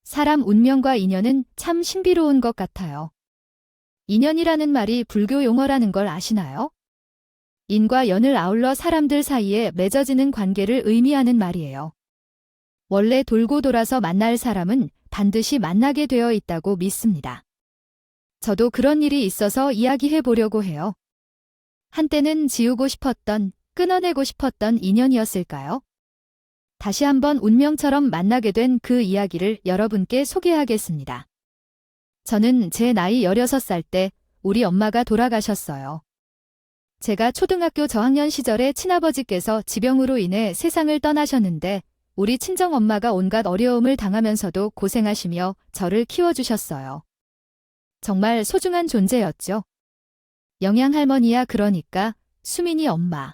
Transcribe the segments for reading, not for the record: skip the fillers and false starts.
사람 운명과 인연은 참 신비로운 것 같아요. 인연이라는 말이 불교 용어라는 걸 아시나요? 인과 연을 아울러 사람들 사이에 맺어지는 관계를 의미하는 말이에요. 원래 돌고 돌아서 만날 사람은 반드시 만나게 되어 있다고 믿습니다. 저도 그런 일이 있어서 이야기해 보려고 해요. 한때는 지우고 싶었던, 끊어내고 싶었던 인연이었을까요? 다시 한번 운명처럼 만나게 된 그 이야기를 여러분께 소개하겠습니다. 저는 제 나이 16살 때 우리 엄마가 돌아가셨어요. 제가 초등학교 저학년 시절에 친아버지께서 지병으로 인해 세상을 떠나셨는데 우리 친정엄마가 온갖 어려움을 당하면서도 고생하시며 저를 키워주셨어요. 정말 소중한 존재였죠. 영양할머니야 그러니까 수민이 엄마.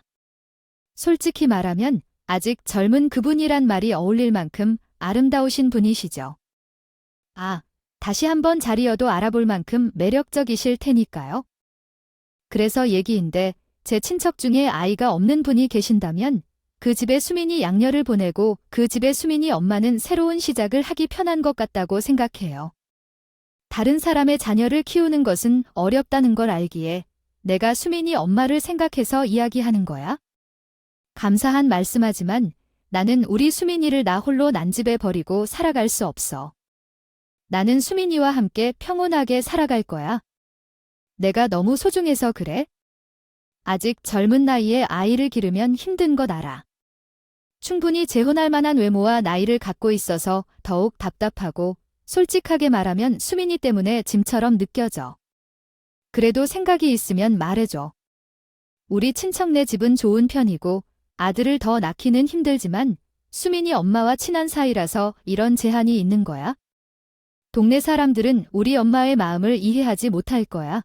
솔직히 말하면 아직 젊은 그분이란 말이 어울릴 만큼 아름다우신 분이시죠. 다시 한번 자리여도 알아볼 만큼 매력적이실 테니까요. 그래서 얘기인데 제 친척 중에 아이가 없는 분이 계신다면 그 집에 수민이 양녀를 보내고 그 집에 수민이 엄마는 새로운 시작을 하기 편한 것 같다고 생각해요. 다른 사람의 자녀를 키우는 것은 어렵다는 걸 알기에 내가 수민이 엄마를 생각해서 이야기하는 거야? 감사한 말씀하지만 나는 우리 수민이를 나 홀로 난집에 버리고 살아갈 수 없어. 나는 수민이와 함께 평온하게 살아갈 거야. 내가 너무 소중해서 그래? 아직 젊은 나이에 아이를 기르면 힘든 것 알아. 충분히 재혼할 만한 외모와 나이를 갖고 있어서 더욱 답답하고 솔직하게 말하면 수민이 때문에 짐처럼 느껴져. 그래도 생각이 있으면 말해줘. 우리 친척네 집은 좋은 편이고 아들을 더 낳기는 힘들지만 수민이 엄마와 친한 사이라서 이런 제한이 있는 거야. 동네 사람들은 우리 엄마의 마음을 이해하지 못할 거야.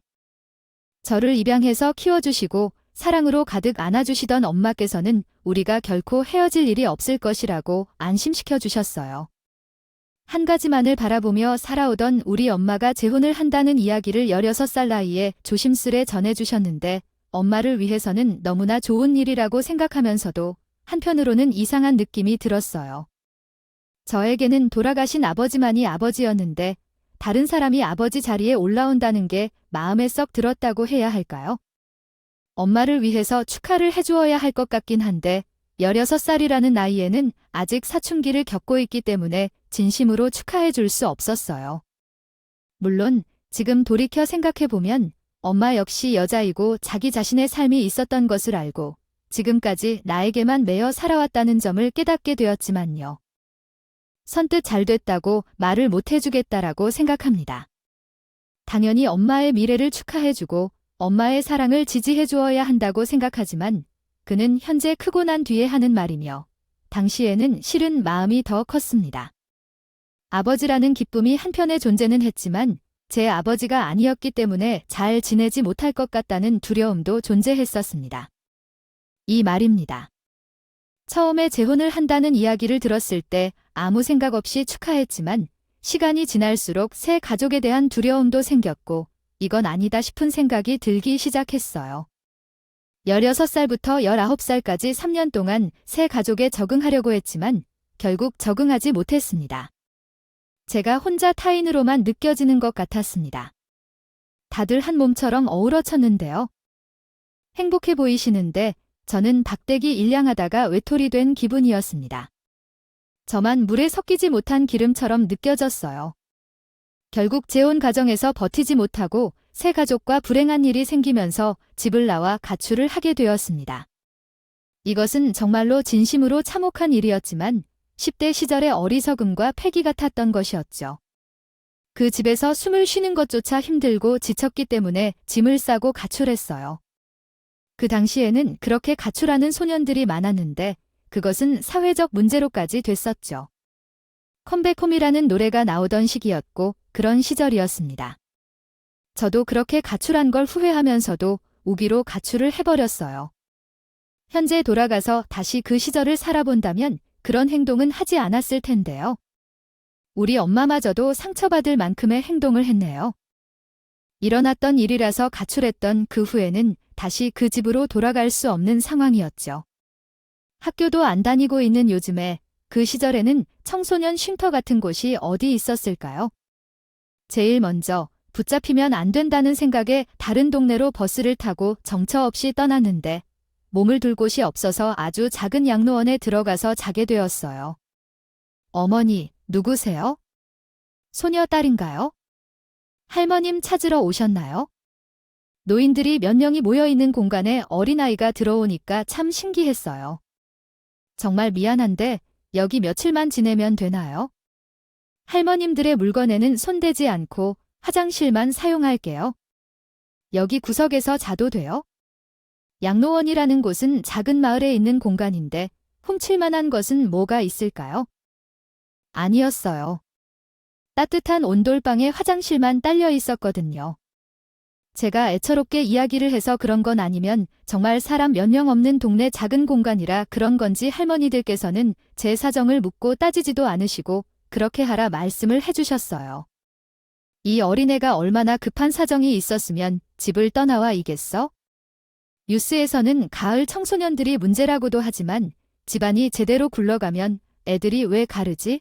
저를 입양해서 키워주시고 사랑으로 가득 안아주시던 엄마께서는 우리가 결코 헤어질 일이 없을 것이라고 안심시켜 주셨어요. 한 가지만을 바라보며 살아오던 우리 엄마가 재혼을 한다는 이야기를 16살 나이에 조심스레 전해주셨는데 엄마를 위해서는 너무나 좋은 일이라고 생각하면서도 한편으로는 이상한 느낌이 들었어요. 저에게는 돌아가신 아버지만이 아버지였는데 다른 사람이 아버지 자리에 올라온다는 게 마음에 썩 들었다고 해야 할까요? 엄마를 위해서 축하를 해주어야 할 것 같긴 한데 16살이라는 나이에는 아직 사춘기를 겪고 있기 때문에 진심으로 축하해 줄 수 없었어요. 물론 지금 돌이켜 생각해보면 엄마 역시 여자이고 자기 자신의 삶이 있었던 것을 알고 지금까지 나에게만 매여 살아왔다는 점을 깨닫게 되었지만요. 선뜻 잘 됐다고 말을 못 해주겠다라고 생각합니다. 당연히 엄마의 미래를 축하해주고 엄마의 사랑을 지지해주어야 한다고 생각하지만 그는 현재 크고 난 뒤에 하는 말이며 당시에는 실은 마음이 더 컸습니다. 아버지라는 기쁨이 한편의 존재는 했지만 제 아버지가 아니었기 때문에 잘 지내지 못할 것 같다는 두려움도 존재했었습니다. 이 말입니다. 처음에 재혼을 한다는 이야기를 들었을 때 아무 생각 없이 축하했지만 시간이 지날수록 새 가족에 대한 두려움도 생겼고 이건 아니다 싶은 생각이 들기 시작했어요. 16살부터 19살까지 3년 동안 새 가족에 적응하려고 했지만 결국 적응하지 못했습니다. 제가 혼자 타인으로만 느껴지는 것 같았습니다. 다들 한 몸처럼 어우러쳤는데요. 행복해 보이시는데 저는 박대기 일량하다가 외톨이 된 기분이었습니다. 저만 물에 섞이지 못한 기름처럼 느껴졌어요. 결국 재혼 가정에서 버티지 못하고 새 가족과 불행한 일이 생기면서 집을 나와 가출을 하게 되었습니다. 이것은 정말로 진심으로 참혹한 일이었지만 10대 시절의 어리석음과 패기가 탔던 것이었죠. 그 집에서 숨을 쉬는 것조차 힘들고 지쳤기 때문에 짐을 싸고 가출했어요. 그 당시에는 그렇게 가출하는 소년들이 많았는데 그것은 사회적 문제로까지 됐었죠. 컴백홈이라는 노래가 나오던 시기였고 그런 시절이었습니다. 저도 그렇게 가출한 걸 후회하면서도 우기로 가출을 해버렸어요. 현재 돌아가서 다시 그 시절을 살아본다면 그런 행동은 하지 않았을 텐데요. 우리 엄마마저도 상처받을 만큼의 행동을 했네요. 일어났던 일이라서 가출했던 그 후에는 다시 그 집으로 돌아갈 수 없는 상황이었죠. 학교도 안 다니고 있는 요즘에 그 시절에는 청소년 쉼터 같은 곳이 어디 있었을까요? 제일 먼저 붙잡히면 안 된다는 생각에 다른 동네로 버스를 타고 정처 없이 떠났는데 몸을 둘 곳이 없어서 아주 작은 양로원에 들어가서 자게 되었어요. 어머니, 누구세요? 소녀 딸인가요? 할머님 찾으러 오셨나요? 노인들이 몇 명이 모여있는 공간에 어린아이가 들어오니까 참 신기했어요. 정말 미안한데 여기 며칠만 지내면 되나요? 할머님들의 물건에는 손대지 않고 화장실만 사용할게요. 여기 구석에서 자도 돼요? 양로원이라는 곳은 작은 마을에 있는 공간인데 훔칠 만한 것은 뭐가 있을까요? 아니었어요. 따뜻한 온돌방에 화장실만 딸려 있었거든요. 제가 애처롭게 이야기를 해서 그런 건 아니면 정말 사람 몇 명 없는 동네 작은 공간이라 그런 건지 할머니들께서는 제 사정을 묻고 따지지도 않으시고 그렇게 하라 말씀을 해주셨어요. 이 어린애가 얼마나 급한 사정이 있었으면 집을 떠나와 이겠어? 뉴스에서는 가을 청소년들이 문제라고도 하지만 집안이 제대로 굴러가면 애들이 왜 가르지?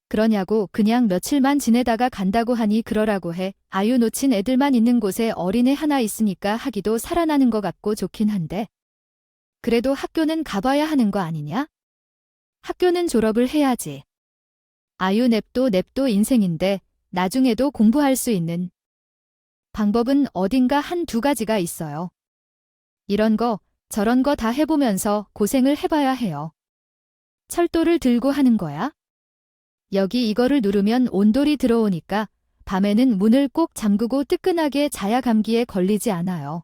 그러냐고 그냥 며칠만 지내다가 간다고 하니 그러라고 해. 아유 놓친 애들만 있는 곳에 어린애 하나 있으니까 하기도 살아나는 것 같고 좋긴 한데. 그래도 학교는 가봐야 하는 거 아니냐? 학교는 졸업을 해야지. 아유 냅도 인생인데 나중에도 공부할 수 있는 방법은 어딘가 한두 가지가 있어요. 이런 거 저런 거 다 해보면서 고생을 해봐야 해요. 철도를 들고 하는 거야? 여기 이거를 누르면 온돌이 들어오니까 밤에는 문을 꼭 잠그고 뜨끈하게 자야 감기에 걸리지 않아요.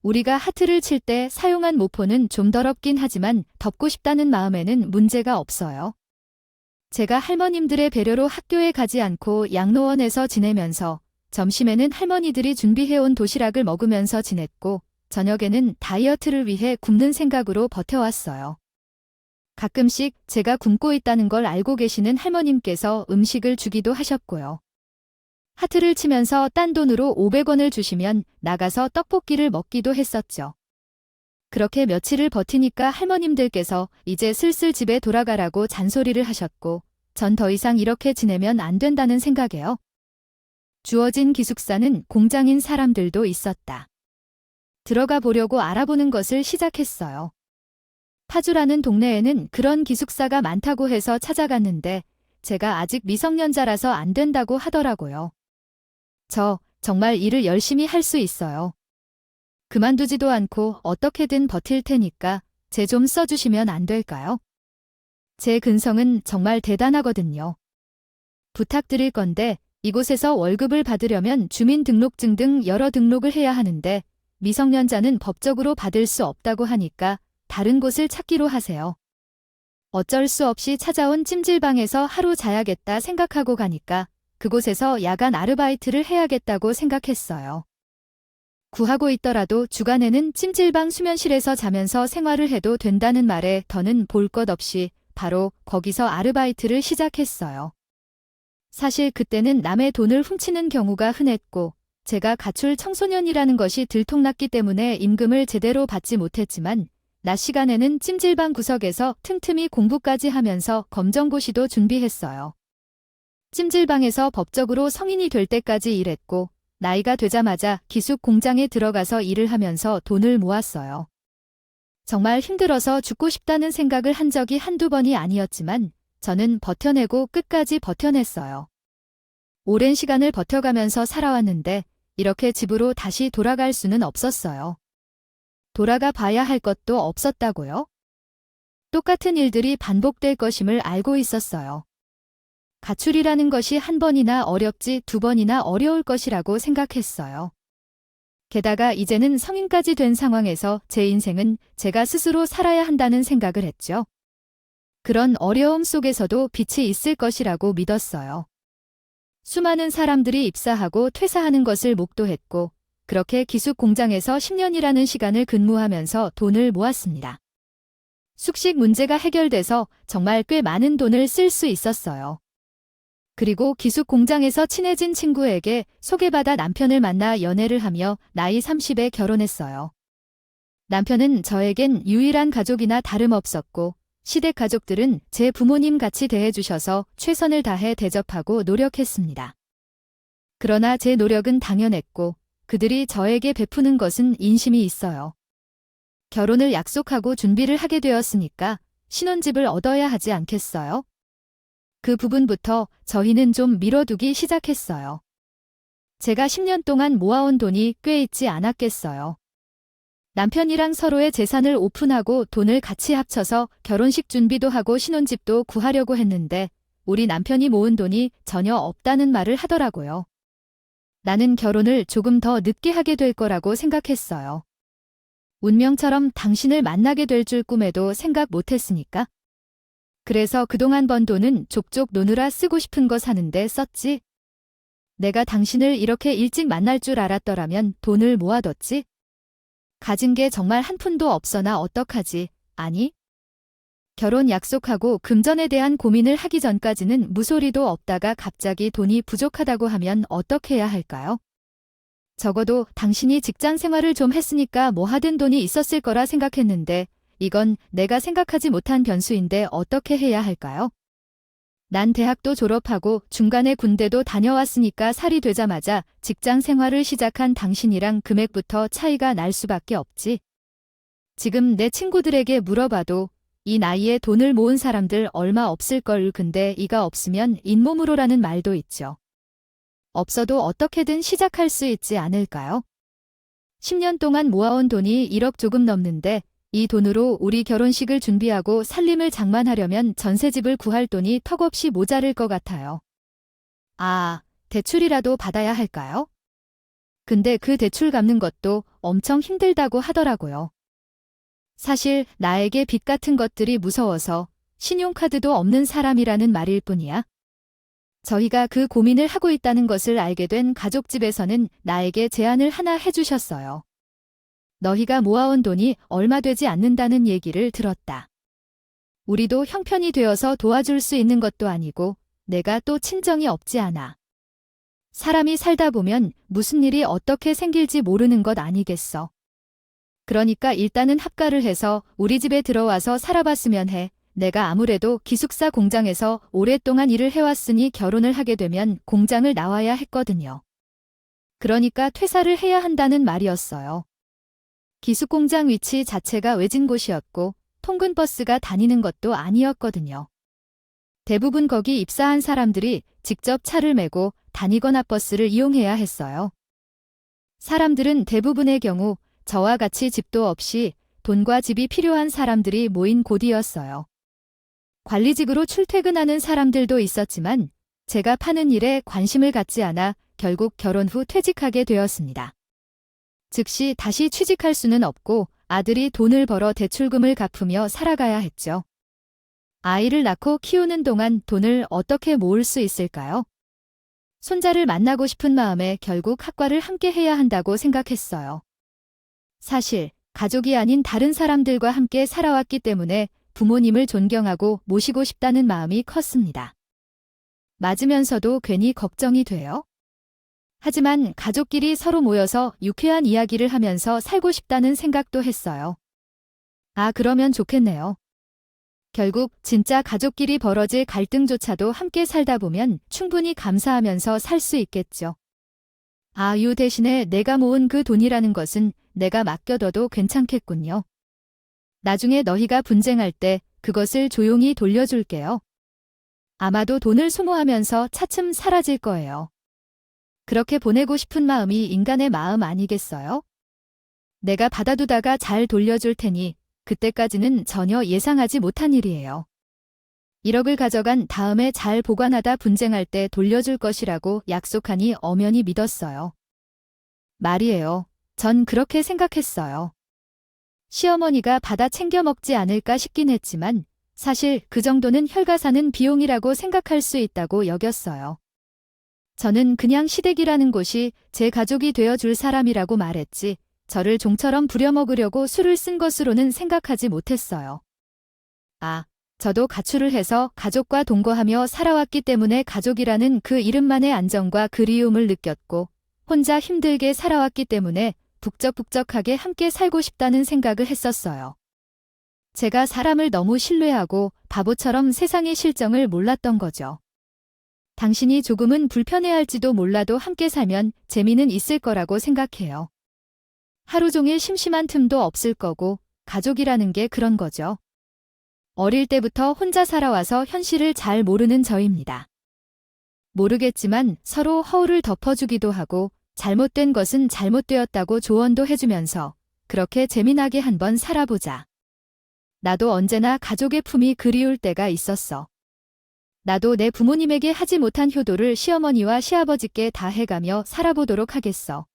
우리가 하트를 칠 때 사용한 모포는 좀 더럽긴 하지만 덮고 싶다는 마음에는 문제가 없어요. 제가 할머님들의 배려로 학교에 가지 않고 양로원에서 지내면서 점심에는 할머니들이 준비해온 도시락을 먹으면서 지냈고 저녁에는 다이어트를 위해 굶는 생각으로 버텨왔어요. 가끔씩 제가 굶고 있다는 걸 알고 계시는 할머님께서 음식을 주기도 하셨고요. 하트를 치면서 딴 돈으로 500원을 주시면 나가서 떡볶이를 먹기도 했었죠. 그렇게 며칠을 버티니까 할머님들께서 이제 슬슬 집에 돌아가라고 잔소리를 하셨고 전 더 이상 이렇게 지내면 안 된다는 생각에요. 주어진 기숙사는 공장인 사람들도 있었다. 들어가 보려고 알아보는 것을 시작했어요. 파주라는 동네에는 그런 기숙사가 많다고 해서 찾아갔는데 제가 아직 미성년자라서 안 된다고 하더라고요. 저 정말 일을 열심히 할 수 있어요. 그만두지도 않고 어떻게든 버틸 테니까 제 좀 써주시면 안 될까요? 제 근성은 정말 대단하거든요. 부탁드릴 건데 이곳에서 월급을 받으려면 주민등록증 등 여러 등록을 해야 하는데 미성년자는 법적으로 받을 수 없다고 하니까 다른 곳을 찾기로 하세요. 어쩔 수 없이 찾아온 찜질방에서 하루 자야겠다 생각하고 가니까 그곳에서 야간 아르바이트를 해야겠다고 생각했어요. 구하고 있더라도 주간에는 찜질방 수면실에서 자면서 생활을 해도 된다는 말에 더는 볼 것 없이 바로 거기서 아르바이트를 시작했어요. 사실 그때는 남의 돈을 훔치는 경우가 흔했고 제가 가출 청소년이라는 것이 들통났기 때문에 임금을 제대로 받지 못했지만 낮 시간에는 찜질방 구석에서 틈틈이 공부까지 하면서 검정고시도 준비했어요. 찜질방에서 법적으로 성인이 될 때까지 일했고 나이가 되자마자 기숙 공장에 들어가서 일을 하면서 돈을 모았어요. 정말 힘들어서 죽고 싶다는 생각을 한 적이 한두 번이 아니었지만 저는 버텨내고 끝까지 버텨냈어요. 오랜 시간을 버텨가면서 살아왔는데 이렇게 집으로 다시 돌아갈 수는 없었어요. 돌아가 봐야 할 것도 없었다고요? 똑같은 일들이 반복될 것임을 알고 있었어요. 가출이라는 것이 한 번이나 어렵지 두 번이나 어려울 것이라고 생각했어요. 게다가 이제는 성인까지 된 상황에서 제 인생은 제가 스스로 살아야 한다는 생각을 했죠. 그런 어려움 속에서도 빛이 있을 것이라고 믿었어요. 수많은 사람들이 입사하고 퇴사하는 것을 목도했고 그렇게 기숙 공장에서 10년이라는 시간을 근무하면서 돈을 모았습니다. 숙식 문제가 해결돼서 정말 꽤 많은 돈을 쓸 수 있었어요. 그리고 기숙 공장에서 친해진 친구에게 소개받아 남편을 만나 연애를 하며 나이 30에 결혼했어요. 남편은 저에겐 유일한 가족이나 다름없었고 시댁 가족들은 제 부모님 같이 대해주셔서 최선을 다해 대접하고 노력했습니다. 그러나 제 노력은 당연했고 그들이 저에게 베푸는 것은 인심이 있어요. 결혼을 약속하고 준비를 하게 되었으니까 신혼집을 얻어야 하지 않겠어요? 그 부분부터 저희는 좀 미뤄두기 시작했어요. 제가 10년 동안 모아온 돈이 꽤 있지 않았겠어요. 남편이랑 서로의 재산을 오픈하고 돈을 같이 합쳐서 결혼식 준비도 하고 신혼집도 구하려고 했는데 우리 남편이 모은 돈이 전혀 없다는 말을 하더라고요. 나는 결혼을 조금 더 늦게 하게 될 거라고 생각했어요. 운명처럼 당신을 만나게 될 줄 꿈에도 생각 못했으니까. 그래서 그동안 번 돈은 족족 노느라 쓰고 싶은 거 사는데 썼지. 내가 당신을 이렇게 일찍 만날 줄 알았더라면 돈을 모아뒀지. 가진 게 정말 한 푼도 없어나 어떡하지? 아니? 결혼 약속하고 금전에 대한 고민을 하기 전까지는 무소리도 없다가 갑자기 돈이 부족하다고 하면 어떻게 해야 할까요? 적어도 당신이 직장 생활을 좀 했으니까 뭐 하든 돈이 있었을 거라 생각했는데 이건 내가 생각하지 못한 변수인데 어떻게 해야 할까요? 난 대학도 졸업하고 중간에 군대도 다녀왔으니까 살이 되자마자 직장 생활을 시작한 당신이랑 금액부터 차이가 날 수밖에 없지. 지금 내 친구들에게 물어봐도 이 나이에 돈을 모은 사람들 얼마 없을걸. 근데 이가 없으면 잇몸으로라는 말도 있죠. 없어도 어떻게든 시작할 수 있지 않을까요? 10년 동안 모아온 돈이 1억 조금 넘는데 이 돈으로 우리 결혼식을 준비하고 살림을 장만하려면 전셋집을 구할 돈이 턱없이 모자랄 것 같아요. 아, 대출이라도 받아야 할까요? 근데 그 대출 갚는 것도 엄청 힘들다고 하더라고요. 사실 나에게 빚 같은 것들이 무서워서 신용카드도 없는 사람이라는 말일 뿐이야. 저희가 그 고민을 하고 있다는 것을 알게 된 가족집에서는 나에게 제안을 하나 해주셨어요. 너희가 모아온 돈이 얼마 되지 않는다는 얘기를 들었다. 우리도 형편이 되어서 도와줄 수 있는 것도 아니고 내가 또 친정이 없지 않아. 사람이 살다 보면 무슨 일이 어떻게 생길지 모르는 것 아니겠어. 그러니까 일단은 합가를 해서 우리 집에 들어와서 살아봤으면 해. 내가 아무래도 기숙사 공장에서 오랫동안 일을 해왔으니 결혼을 하게 되면 공장을 나와야 했거든요. 그러니까 퇴사를 해야 한다는 말이었어요. 기숙공장 위치 자체가 외진 곳이었고 통근 버스가 다니는 것도 아니었거든요. 대부분 거기 입사한 사람들이 직접 차를 메고 다니거나 버스를 이용해야 했어요. 사람들은 대부분의 경우 저와 같이 집도 없이 돈과 집이 필요한 사람들이 모인 곳이었어요. 관리직으로 출퇴근하는 사람들도 있었지만 제가 파는 일에 관심을 갖지 않아 결국 결혼 후 퇴직하게 되었습니다. 즉시 다시 취직할 수는 없고 아들이 돈을 벌어 대출금을 갚으며 살아가야 했죠. 아이를 낳고 키우는 동안 돈을 어떻게 모을 수 있을까요? 손자를 만나고 싶은 마음에 결국 학과를 함께 해야 한다고 생각했어요. 사실 가족이 아닌 다른 사람들과 함께 살아왔기 때문에 부모님을 존경하고 모시고 싶다는 마음이 컸습니다. 맞으면서도 괜히 걱정이 돼요. 하지만 가족끼리 서로 모여서 유쾌한 이야기를 하면서 살고 싶다는 생각도 했어요. 아, 그러면 좋겠네요. 결국 진짜 가족끼리 벌어질 갈등조차도 함께 살다 보면 충분히 감사하면서 살 수 있겠죠. 아유, 대신에 내가 모은 그 돈이라는 것은 내가 맡겨둬도 괜찮겠군요. 나중에 너희가 분쟁할 때 그것을 조용히 돌려줄게요. 아마도 돈을 소모하면서 차츰 사라질 거예요. 그렇게 보내고 싶은 마음이 인간의 마음 아니겠어요? 내가 받아두다가 잘 돌려줄 테니 그때까지는 전혀 예상하지 못한 일이에요. 1억을 가져간 다음에 잘 보관하다 분쟁할 때 돌려줄 것이라고 약속하니 엄연히 믿었어요. 말이에요. 전 그렇게 생각했어요. 시어머니가 받아 챙겨 먹지 않을까 싶긴 했지만 사실 그 정도는 혈가사는 비용이라고 생각할 수 있다고 여겼어요. 저는 그냥 시댁이라는 곳이 제 가족이 되어줄 사람이라고 말했지 저를 종처럼 부려먹으려고 수를 쓴 것으로는 생각하지 못했어요. 아, 저도 가출을 해서 가족과 동거하며 살아왔기 때문에 가족이라는 그 이름만의 안정과 그리움을 느꼈고 혼자 힘들게 살아왔기 때문에 북적북적하게 함께 살고 싶다는 생각을 했었어요. 제가 사람을 너무 신뢰하고 바보처럼 세상의 실정을 몰랐던 거죠. 당신이 조금은 불편해할지도 몰라도 함께 살면 재미는 있을 거라고 생각해요. 하루 종일 심심한 틈도 없을 거고 가족이라는 게 그런 거죠. 어릴 때부터 혼자 살아와서 현실을 잘 모르는 저입니다. 모르겠지만 서로 허울을 덮어주기도 하고 잘못된 것은 잘못되었다고 조언도 해주면서 그렇게 재미나게 한번 살아보자. 나도 언제나 가족의 품이 그리울 때가 있었어. 나도 내 부모님에게 하지 못한 효도를 시어머니와 시아버지께 다 해가며 살아보도록 하겠어.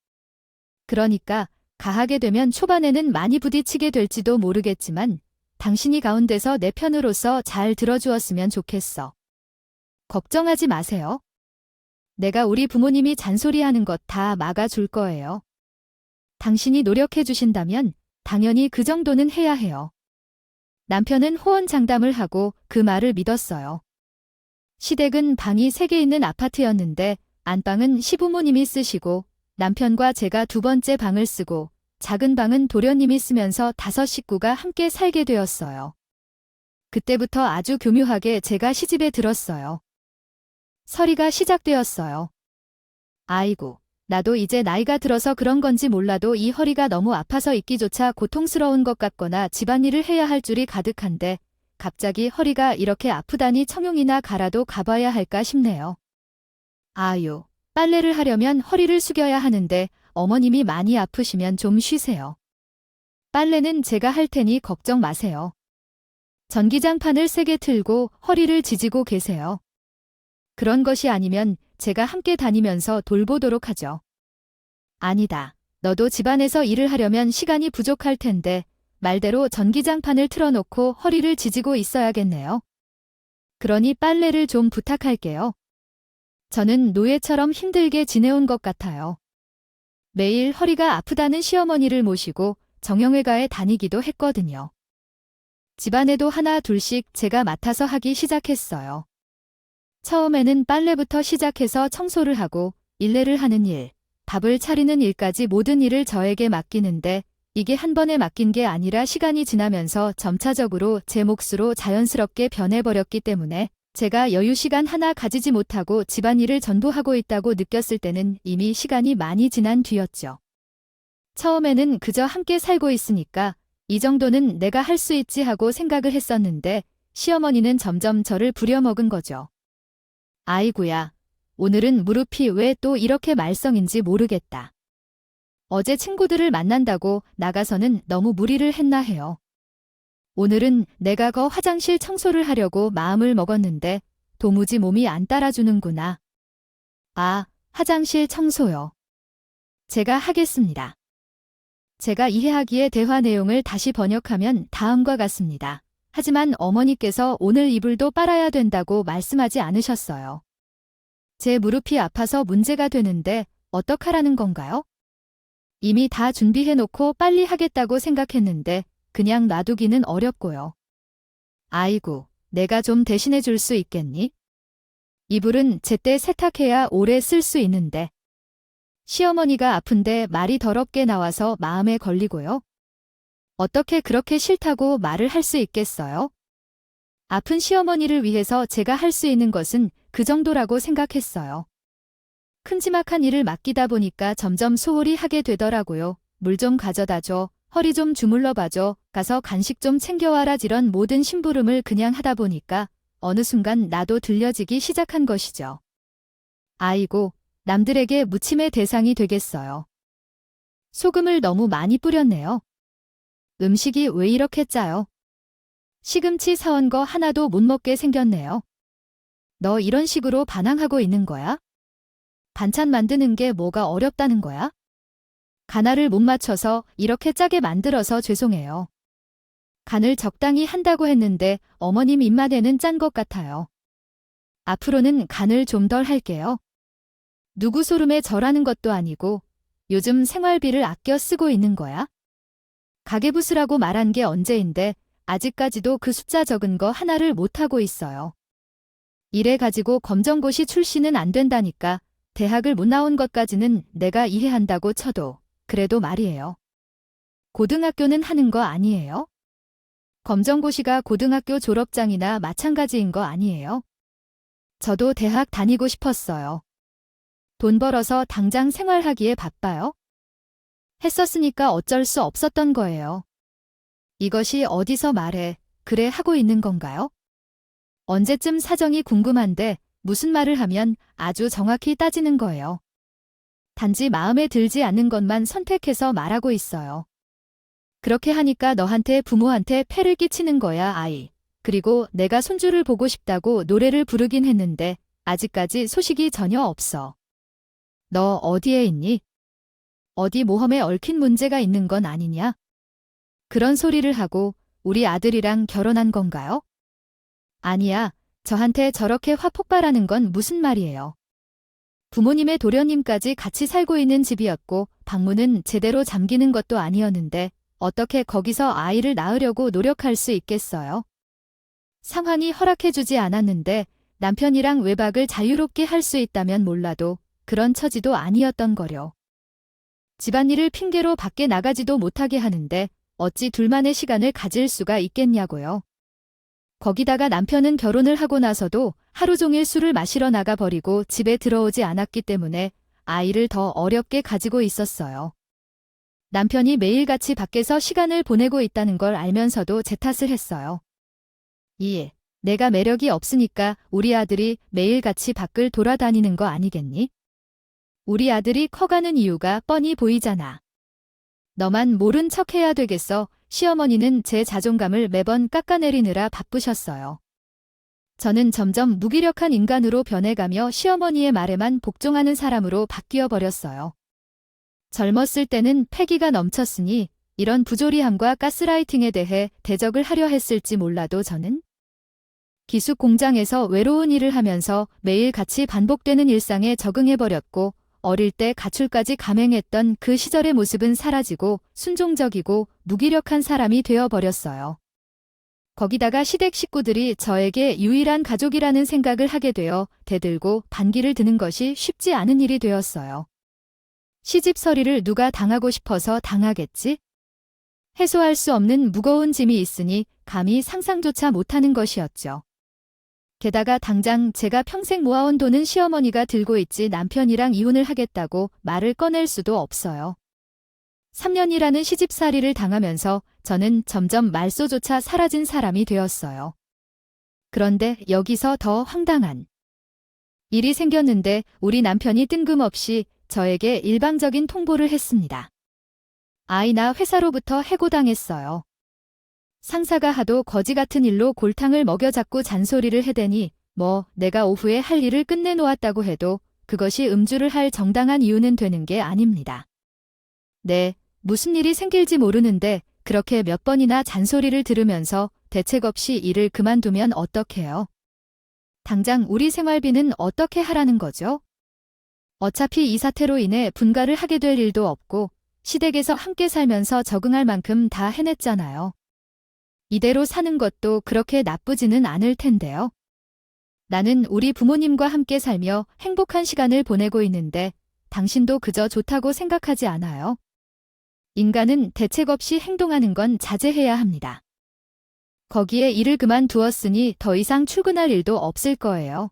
그러니까 가하게 되면 초반에는 많이 부딪히게 될지도 모르겠지만 당신이 가운데서 내 편으로서 잘 들어주었으면 좋겠어. 걱정하지 마세요. 내가 우리 부모님이 잔소리하는 것 다 막아줄 거예요. 당신이 노력해 주신다면 당연히 그 정도는 해야 해요. 남편은 호언장담을 하고 그 말을 믿었어요. 시댁은 방이 3개 있는 아파트였는데 안방은 시부모님이 쓰시고 남편과 제가 2번째 방을 쓰고 작은 방은 도련님이 쓰면서 5 식구가 함께 살게 되었어요. 그때부터 아주 교묘하게 제가 시집에 들었어요. 서리가 시작되었어요. 아이고, 나도 이제 나이가 들어서 그런 건지 몰라도 이 허리가 너무 아파서 있기조차 고통스러운 것 같거나 집안일을 해야 할 줄이 가득한데 갑자기 허리가 이렇게 아프다니 청룡이나 가라도 가봐야 할까 싶네요. 아유, 빨래를 하려면 허리를 숙여야 하는데 어머님이 많이 아프시면 좀 쉬세요. 빨래는 제가 할 테니 걱정 마세요. 전기장판을 3개 틀고 허리를 지지고 계세요. 그런 것이 아니면 제가 함께 다니면서 돌보도록 하죠. 아니다. 너도 집안에서 일을 하려면 시간이 부족할 텐데 말대로 전기장판을 틀어놓고 허리를 지지고 있어야겠네요. 그러니 빨래를 좀 부탁할게요. 저는 노예처럼 힘들게 지내온 것 같아요. 매일 허리가 아프다는 시어머니를 모시고 정형외과에 다니기도 했거든요. 집안에도 하나 둘씩 제가 맡아서 하기 시작했어요. 처음에는 빨래부터 시작해서 청소를 하고 일례를 하는 일, 밥을 차리는 일까지 모든 일을 저에게 맡기는데 이게 한 번에 맡긴 게 아니라 시간이 지나면서 점차적으로 제 몫으로 자연스럽게 변해버렸기 때문에 제가 여유 시간 하나 가지지 못하고 집안일을 전부하고 있다고 느꼈을 때는 이미 시간이 많이 지난 뒤였죠. 처음에는 그저 함께 살고 있으니까 이 정도는 내가 할 수 있지 하고 생각을 했었는데 시어머니는 점점 저를 부려먹은 거죠. 아이고야, 오늘은 무릎이 왜 또 이렇게 말썽인지 모르겠다. 어제 친구들을 만난다고 나가서는 너무 무리를 했나 해요. 오늘은 내가 화장실 청소를 하려고 마음을 먹었는데 도무지 몸이 안 따라주는구나. 아, 화장실 청소요. 제가 하겠습니다. 제가 이해하기에 대화 내용을 다시 번역하면 다음과 같습니다. 하지만 어머니께서 오늘 이불도 빨아야 된다고 말씀하지 않으셨어요. 제 무릎이 아파서 문제가 되는데 어떡하라는 건가요? 이미 다 준비해놓고 빨리 하겠다고 생각했는데 그냥 놔두기는 어렵고요. 아이고, 내가 좀 대신해 줄 수 있겠니? 이불은 제때 세탁해야 오래 쓸 수 있는데. 시어머니가 아픈데 말이 더럽게 나와서 마음에 걸리고요. 어떻게 그렇게 싫다고 말을 할 수 있겠어요? 아픈 시어머니를 위해서 제가 할 수 있는 것은 그 정도라고 생각했어요. 큼지막한 일을 맡기다 보니까 점점 소홀히 하게 되더라고요. 물 좀 가져다 줘, 허리 좀 주물러 봐줘, 가서 간식 좀 챙겨와라 이런 모든 심부름을 그냥 하다 보니까 어느 순간 나도 들려지기 시작한 것이죠. 아이고, 남들에게 무침의 대상이 되겠어요. 소금을 너무 많이 뿌렸네요. 음식이 왜 이렇게 짜요? 시금치 사온 거 하나도 못 먹게 생겼네요. 너 이런 식으로 반항하고 있는 거야? 반찬 만드는 게 뭐가 어렵다는 거야? 간알을 못 맞춰서 이렇게 짜게 만들어서 죄송해요. 간을 적당히 한다고 했는데 어머님 입맛에는 짠 것 같아요. 앞으로는 간을 좀 덜 할게요. 누구 소름에 절하는 것도 아니고 요즘 생활비를 아껴 쓰고 있는 거야? 가계부수라고 말한 게 언제인데 아직까지도 그 숫자 적은 거 하나를 못하고 있어요. 이래 가지고 검정고시 출시는 안 된다니까. 대학을 못 나온 것까지는 내가 이해한다고 쳐도 그래도 말이에요. 고등학교는 하는 거 아니에요? 검정고시가 고등학교 졸업장이나 마찬가지인 거 아니에요? 저도 대학 다니고 싶었어요. 돈 벌어서 당장 생활하기에 바빠요. 했었으니까 어쩔 수 없었던 거예요. 이것이 어디서 말해, 그래 하고 있는 건가요? 언제쯤 사정이 궁금한데 무슨 말을 하면 아주 정확히 따지는 거예요. 단지 마음에 들지 않는 것만 선택해서 말하고 있어요. 그렇게 하니까 너한테 부모한테 폐를 끼치는 거야, 아이. 그리고 내가 손주를 보고 싶다고 노래를 부르긴 했는데 아직까지 소식이 전혀 없어. 너 어디에 있니? 어디 모험에 얽힌 문제가 있는 건 아니냐? 그런 소리를 하고 우리 아들이랑 결혼한 건가요? 아니야. 저한테 저렇게 화 폭발하는 건 무슨 말이에요. 부모님의 도련님까지 같이 살고 있는 집이었고 방문은 제대로 잠기는 것도 아니었는데 어떻게 거기서 아이를 낳으려고 노력할 수 있겠어요? 상황이 허락해주지 않았는데 남편이랑 외박을 자유롭게 할 수 있다면 몰라도 그런 처지도 아니었던 거려. 집안일을 핑계로 밖에 나가지도 못하게 하는데 어찌 둘만의 시간을 가질 수가 있겠냐고요. 거기다가 남편은 결혼을 하고 나서도 하루 종일 술을 마시러 나가버리고 집에 들어오지 않았기 때문에 아이를 더 어렵게 가지고 있었어요. 남편이 매일같이 밖에서 시간을 보내고 있다는 걸 알면서도 제 탓을 했어요. 내가 매력이 없으니까 우리 아들이 매일같이 밖을 돌아다니는 거 아니겠니? 우리 아들이 커가는 이유가 뻔히 보이잖아. 너만 모른 척 해야 되겠어. 시어머니는 제 자존감을 매번 깎아내리느라 바쁘셨어요. 저는 점점 무기력한 인간으로 변해가며 시어머니의 말에만 복종하는 사람으로 바뀌어 버렸어요. 젊었을 때는 패기가 넘쳤으니 이런 부조리함과 가스라이팅에 대해 대적을 하려 했을지 몰라도 저는 기숙 공장에서 외로운 일을 하면서 매일 같이 반복되는 일상에 적응해버렸고 어릴 때 가출까지 감행했던 그 시절의 모습은 사라지고 순종적이고 무기력한 사람이 되어버렸어요. 거기다가 시댁 식구들이 저에게 유일한 가족이라는 생각을 하게 되어 대들고 반기를 드는 것이 쉽지 않은 일이 되었어요. 시집살이를 누가 당하고 싶어서 당하겠지? 해소할 수 없는 무거운 짐이 있으니 감히 상상조차 못하는 것이었죠. 게다가 당장 제가 평생 모아온 돈은 시어머니가 들고 있지 남편이랑 이혼을 하겠다고 말을 꺼낼 수도 없어요. 3년이라는 시집살이를 당하면서 저는 점점 말소조차 사라진 사람이 되었어요. 그런데 여기서 더 황당한 일이 생겼는데 우리 남편이 뜬금없이 저에게 일방적인 통보를 했습니다. 아이나 회사로부터 해고당했어요. 상사가 하도 거지 같은 일로 골탕을 먹여잡고 잔소리를 해대니 내가 오후에 할 일을 끝내놓았다고 해도 그것이 음주를 할 정당한 이유는 되는 게 아닙니다. 네, 무슨 일이 생길지 모르는데 그렇게 몇 번이나 잔소리를 들으면서 대책 없이 일을 그만두면 어떡해요? 당장 우리 생활비는 어떻게 하라는 거죠? 어차피 이 사태로 인해 분가를 하게 될 일도 없고 시댁에서 함께 살면서 적응할 만큼 다 해냈잖아요. 이대로 사는 것도 그렇게 나쁘지는 않을 텐데요. 나는 우리 부모님과 함께 살며 행복한 시간을 보내고 있는데 당신도 그저 좋다고 생각하지 않아요? 인간은 대책 없이 행동하는 건 자제해야 합니다. 거기에 일을 그만두었으니 더 이상 출근할 일도 없을 거예요.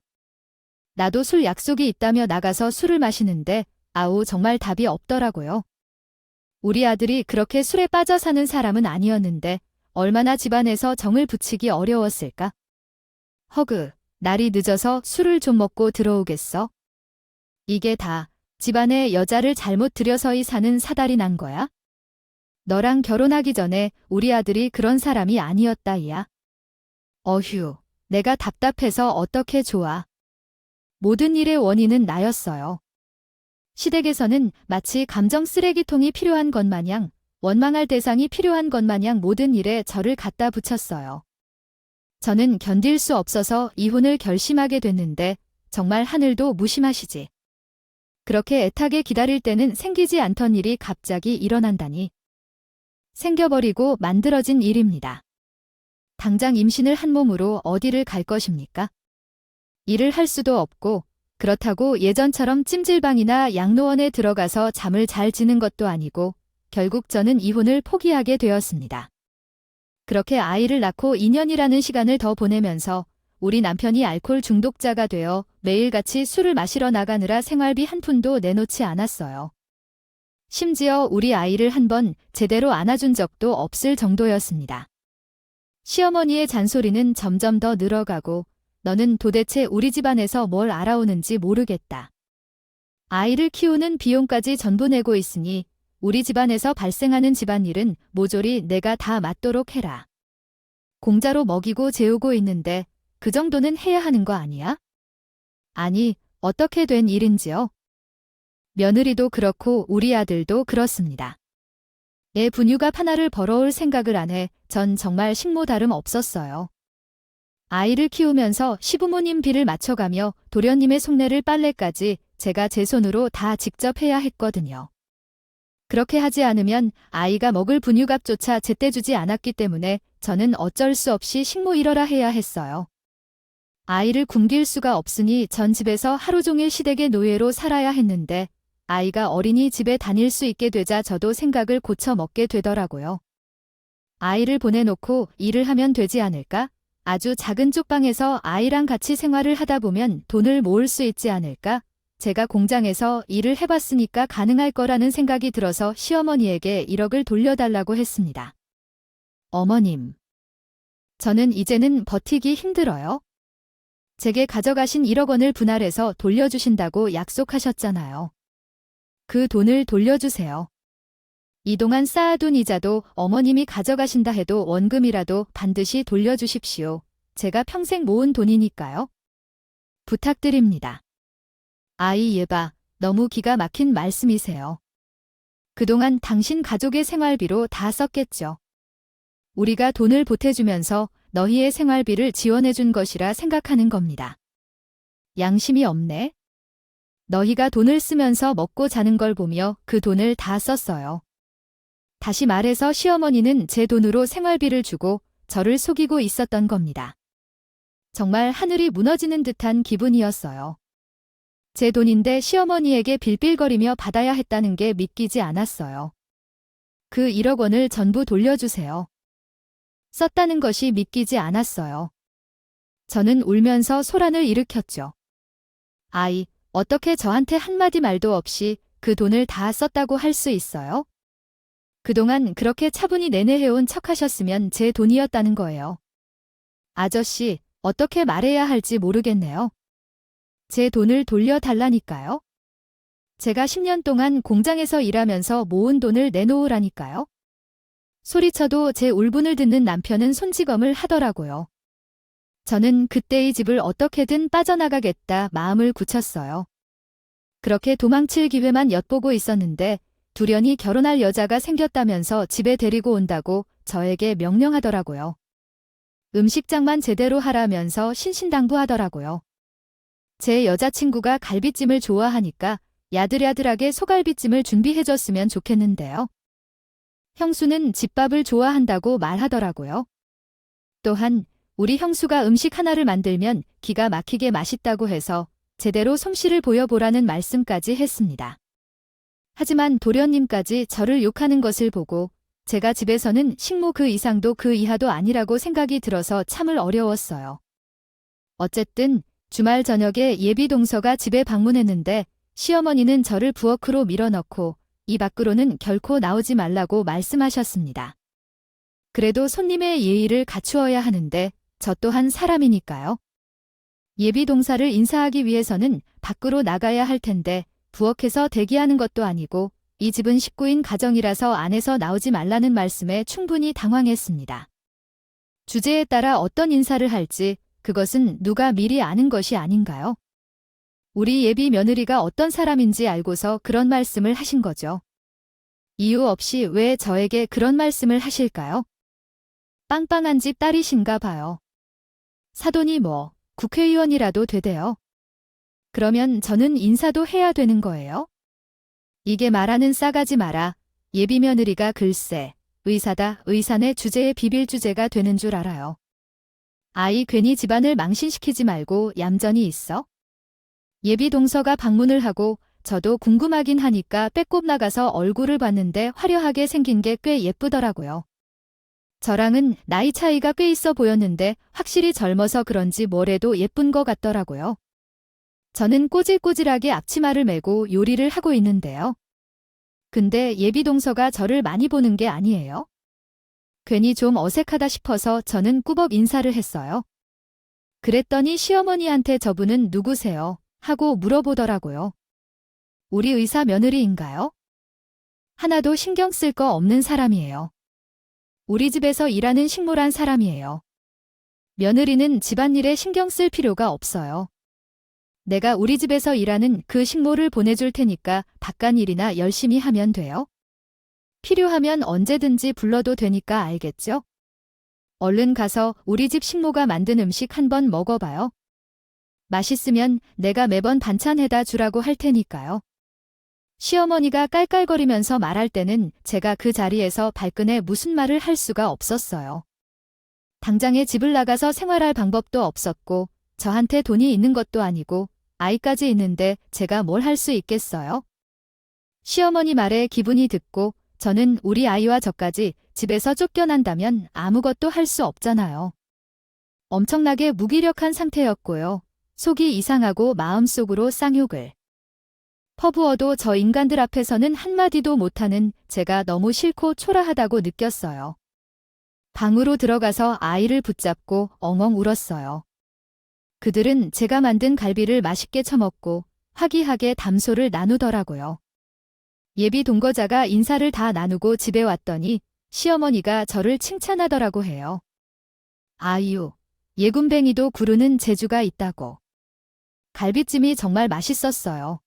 나도 술 약속이 있다며 나가서 술을 마시는데 정말 답이 없더라고요. 우리 아들이 그렇게 술에 빠져 사는 사람은 아니었는데 얼마나 집안에서 정을 붙이기 어려웠을까? 날이 늦어서 술을 좀 먹고 들어오겠어? 이게 다 집안에 여자를 잘못 들여서이 사는 사달이 난 거야? 너랑 결혼하기 전에 우리 아들이 그런 사람이 아니었다이야. 내가 답답해서 어떻게 좋아. 모든 일의 원인은 나였어요. 시댁에서는 마치 감정 쓰레기통이 필요한 것 마냥 원망할 대상이 필요한 것 마냥 모든 일에 저를 갖다 붙였어요. 저는 견딜 수 없어서 이혼을 결심하게 됐는데 정말 하늘도 무심하시지. 그렇게 애타게 기다릴 때는 생기지 않던 일이 갑자기 일어난다니. 생겨버리고 만들어진 일입니다. 당장 임신을 한 몸으로 어디를 갈 것입니까? 일을 할 수도 없고 그렇다고 예전처럼 찜질방이나 양로원에 들어가서 잠을 잘 지는 것도 아니고 결국 저는 이혼을 포기하게 되었습니다. 그렇게 아이를 낳고 2년이라는 시간을 더 보내면서 우리 남편이 알코올 중독자가 되어 매일같이 술을 마시러 나가느라 생활비 한 푼도 내놓지 않았어요. 심지어 우리 아이를 한 번 제대로 안아준 적도 없을 정도였습니다. 시어머니의 잔소리는 점점 더 늘어가고 너는 도대체 우리 집안에서 뭘 알아오는지 모르겠다. 아이를 키우는 비용까지 전부 내고 있으니 우리 집안에서 발생하는 집안일은 모조리 내가 다 맡도록 해라. 공짜로 먹이고 재우고 있는데 그 정도는 해야 하는 거 아니야? 아니, 어떻게 된 일인지요? 며느리도 그렇고 우리 아들도 그렇습니다. 애 분유값 하나를 벌어올 생각을 안 해 전 정말 식모 다름 없었어요. 아이를 키우면서 시부모님 비를 맞춰가며 도련님의 속내를 빨래까지 제가 제 손으로 다 직접 해야 했거든요. 그렇게 하지 않으면 아이가 먹을 분유값조차 제때 주지 않았기 때문에 저는 어쩔 수 없이 식모 일하라 해야 했어요. 아이를 굶길 수가 없으니 전 집에서 하루 종일 시댁의 노예로 살아야 했는데 아이가 어린이집에 다닐 수 있게 되자 저도 생각을 고쳐 먹게 되더라고요. 아이를 보내놓고 일을 하면 되지 않을까? 아주 작은 쪽방에서 아이랑 같이 생활을 하다 보면 돈을 모을 수 있지 않을까? 제가 공장에서 일을 해봤으니까 가능할 거라는 생각이 들어서 시어머니에게 1억을 돌려달라고 했습니다. 어머님, 저는 이제는 버티기 힘들어요. 제게 가져가신 1억 원을 분할해서 돌려주신다고 약속하셨잖아요. 그 돈을 돌려주세요. 이동안 쌓아둔 이자도 어머님이 가져가신다 해도 원금이라도 반드시 돌려주십시오. 제가 평생 모은 돈이니까요. 부탁드립니다. 아이 예봐, 너무 기가 막힌 말씀이세요. 그동안 당신 가족의 생활비로 다 썼겠죠. 우리가 돈을 보태주면서 너희의 생활비를 지원해준 것이라 생각하는 겁니다. 양심이 없네. 너희가 돈을 쓰면서 먹고 자는 걸 보며 그 돈을 다 썼어요. 다시 말해서 시어머니는 제 돈으로 생활비를 주고 저를 속이고 있었던 겁니다. 정말 하늘이 무너지는 듯한 기분이었어요. 제 돈인데 시어머니에게 빌빌거리며 받아야 했다는 게 믿기지 않았어요. 그 1억 원을 전부 돌려주세요. 썼다는 것이 믿기지 않았어요. 저는 울면서 소란을 일으켰죠. 아이, 어떻게 저한테 한마디 말도 없이 그 돈을 다 썼다고 할 수 있어요? 그동안 그렇게 차분히 내내해온 척하셨으면 제 돈이었다는 거예요. 아저씨, 어떻게 말해야 할지 모르겠네요. 제 돈을 돌려달라니까요. 제가 10년 동안 공장에서 일하면서 모은 돈을 내놓으라니까요. 소리쳐도 제 울분을 듣는 남편은 손찌검을 하더라고요. 저는 그때 이 집을 어떻게든 빠져나가겠다 마음을 굳혔어요. 그렇게 도망칠 기회만 엿보고 있었는데 두련히 결혼할 여자가 생겼다면서 집에 데리고 온다고 저에게 명령하더라고요. 음식장만 제대로 하라면서 신신당부하더라고요. 제 여자친구가 갈비찜을 좋아하니까 야들야들하게 소갈비찜을 준비해줬으면 좋겠는데요. 형수는 집밥을 좋아한다고 말하더라고요. 또한 우리 형수가 음식 하나를 만들면 기가 막히게 맛있다고 해서 제대로 솜씨를 보여보라는 말씀까지 했습니다. 하지만 도련님까지 저를 욕하는 것을 보고 제가 집에서는 식모 그 이상도 그 이하도 아니라고 생각이 들어서 참을 어려웠어요. 어쨌든 주말 저녁에 예비 동서가 집에 방문했는데 시어머니는 저를 부엌으로 밀어넣고 이 밖으로는 결코 나오지 말라고 말씀하셨습니다. 그래도 손님의 예의를 갖추어야 하는데 저 또한 사람이니까요. 예비 동사를 인사하기 위해서는 밖으로 나가야 할 텐데 부엌에서 대기하는 것도 아니고 이 집은 식구인 가정이라서 안에서 나오지 말라는 말씀에 충분히 당황했습니다. 주제에 따라 어떤 인사를 할지 그것은 누가 미리 아는 것이 아닌가요? 우리 예비 며느리가 어떤 사람인지 알고서 그런 말씀을 하신 거죠. 이유 없이 왜 저에게 그런 말씀을 하실까요? 빵빵한 집 딸이신가 봐요. 사돈이 뭐 국회의원이라도 되대요. 그러면 저는 인사도 해야 되는 거예요? 이게 말하는 싸가지 마라. 예비 며느리가 글쎄 의사다 의사네 주제에 비빌 주제가 되는 줄 알아요. 아이 괜히 집안을 망신시키지 말고 얌전히 있어. 예비 동서가 방문을 하고 저도 궁금하긴 하니까 빼꼼 나가서 얼굴을 봤는데 화려하게 생긴 게 꽤 예쁘더라고요. 저랑은 나이 차이가 꽤 있어 보였는데 확실히 젊어서 그런지 뭐래도 예쁜 것 같더라고요. 저는 꼬질꼬질하게 앞치마를 메고 요리를 하고 있는데요. 근데 예비 동서가 저를 많이 보는 게 아니에요. 괜히 좀 어색하다 싶어서 저는 꾸벅 인사를 했어요. 그랬더니 시어머니한테 저분은 누구세요? 하고 물어보더라고요. 우리 의사 며느리인가요? 하나도 신경 쓸 거 없는 사람이에요. 우리 집에서 일하는 식모란 사람이에요. 며느리는 집안일에 신경 쓸 필요가 없어요. 내가 우리 집에서 일하는 그 식모를 보내줄 테니까 바깥일이나 열심히 하면 돼요. 필요하면 언제든지 불러도 되니까 알겠죠? 얼른 가서 우리 집 식모가 만든 음식 한번 먹어봐요. 맛있으면 내가 매번 반찬 해다 주라고 할 테니까요. 시어머니가 깔깔거리면서 말할 때는 제가 그 자리에서 발끈해 무슨 말을 할 수가 없었어요. 당장에 집을 나가서 생활할 방법도 없었고 저한테 돈이 있는 것도 아니고 아이까지 있는데 제가 뭘 할 수 있겠어요? 시어머니 말에 기분이 듣고 저는 우리 아이와 저까지 집에서 쫓겨난다면 아무것도 할 수 없잖아요. 엄청나게 무기력한 상태였고요. 속이 이상하고 마음속으로 쌍욕을 퍼부어도 저 인간들 앞에서는 한마디도 못하는 제가 너무 싫고 초라하다고 느꼈어요. 방으로 들어가서 아이를 붙잡고 엉엉 울었어요. 그들은 제가 만든 갈비를 맛있게 처먹고 화기하게 담소를 나누더라고요. 예비 동거자가 인사를 다 나누고 집에 왔더니 시어머니가 저를 칭찬하더라고 해요. 아유, 예군뱅이도 구르는 재주가 있다고. 갈비찜이 정말 맛있었어요.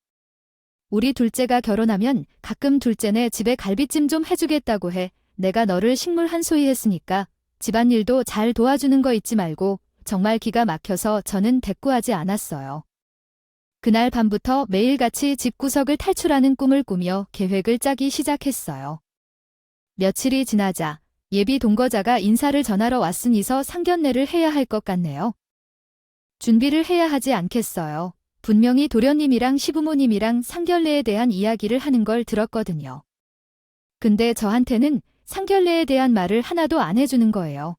우리 둘째가 결혼하면 가끔 둘째네 집에 갈비찜 좀 해주겠다고 해. 내가 너를 식물 한 소위 했으니까 집안일도 잘 도와주는 거 잊지 말고. 정말 기가 막혀서 저는 대꾸하지 않았어요. 그날 밤부터 매일같이 집구석을 탈출하는 꿈을 꾸며 계획을 짜기 시작했어요. 며칠이 지나자 예비 동거자가 인사를 전하러 왔으니서 상견례를 해야 할 것 같네요. 준비를 해야 하지 않겠어요. 분명히 도련님이랑 시부모님이랑 상견례에 대한 이야기를 하는 걸 들었거든요. 근데 저한테는 상견례에 대한 말을 하나도 안 해주는 거예요.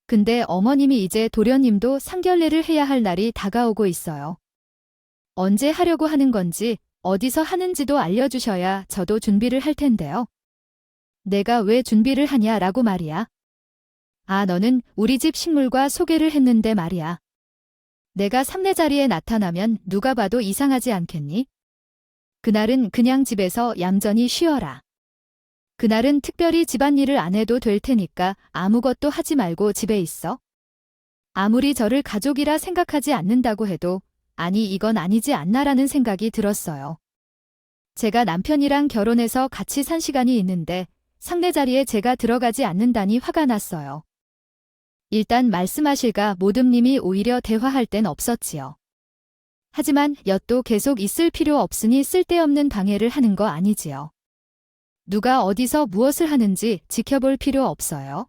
근데 어머님이 이제 도련님도 상견례를 해야 할 날이 다가오고 있어요. 언제 하려고 하는 건지 어디서 하는지도 알려주셔야 저도 준비를 할 텐데요. 내가 왜 준비를 하냐라고 말이야. 아, 너는 우리 집 식물과 소개를 했는데 말이야. 내가 삼내 자리에 나타나면 누가 봐도 이상하지 않겠니? 그날은 그냥 집에서 얌전히 쉬어라. 그날은 특별히 집안일을 안 해도 될 테니까 아무것도 하지 말고 집에 있어. 아무리 저를 가족이라 생각하지 않는다고 해도 아니 이건 아니지 않나라는 생각이 들었어요. 제가 남편이랑 결혼해서 같이 산 시간이 있는데 상내 자리에 제가 들어가지 않는다니 화가 났어요. 일단 말씀하실까 모듬님이 오히려 대화할 땐 없었지요. 하지만 엿도 계속 있을 필요 없으니 쓸데없는 방해를 하는 거 아니지요. 누가 어디서 무엇을 하는지 지켜볼 필요 없어요.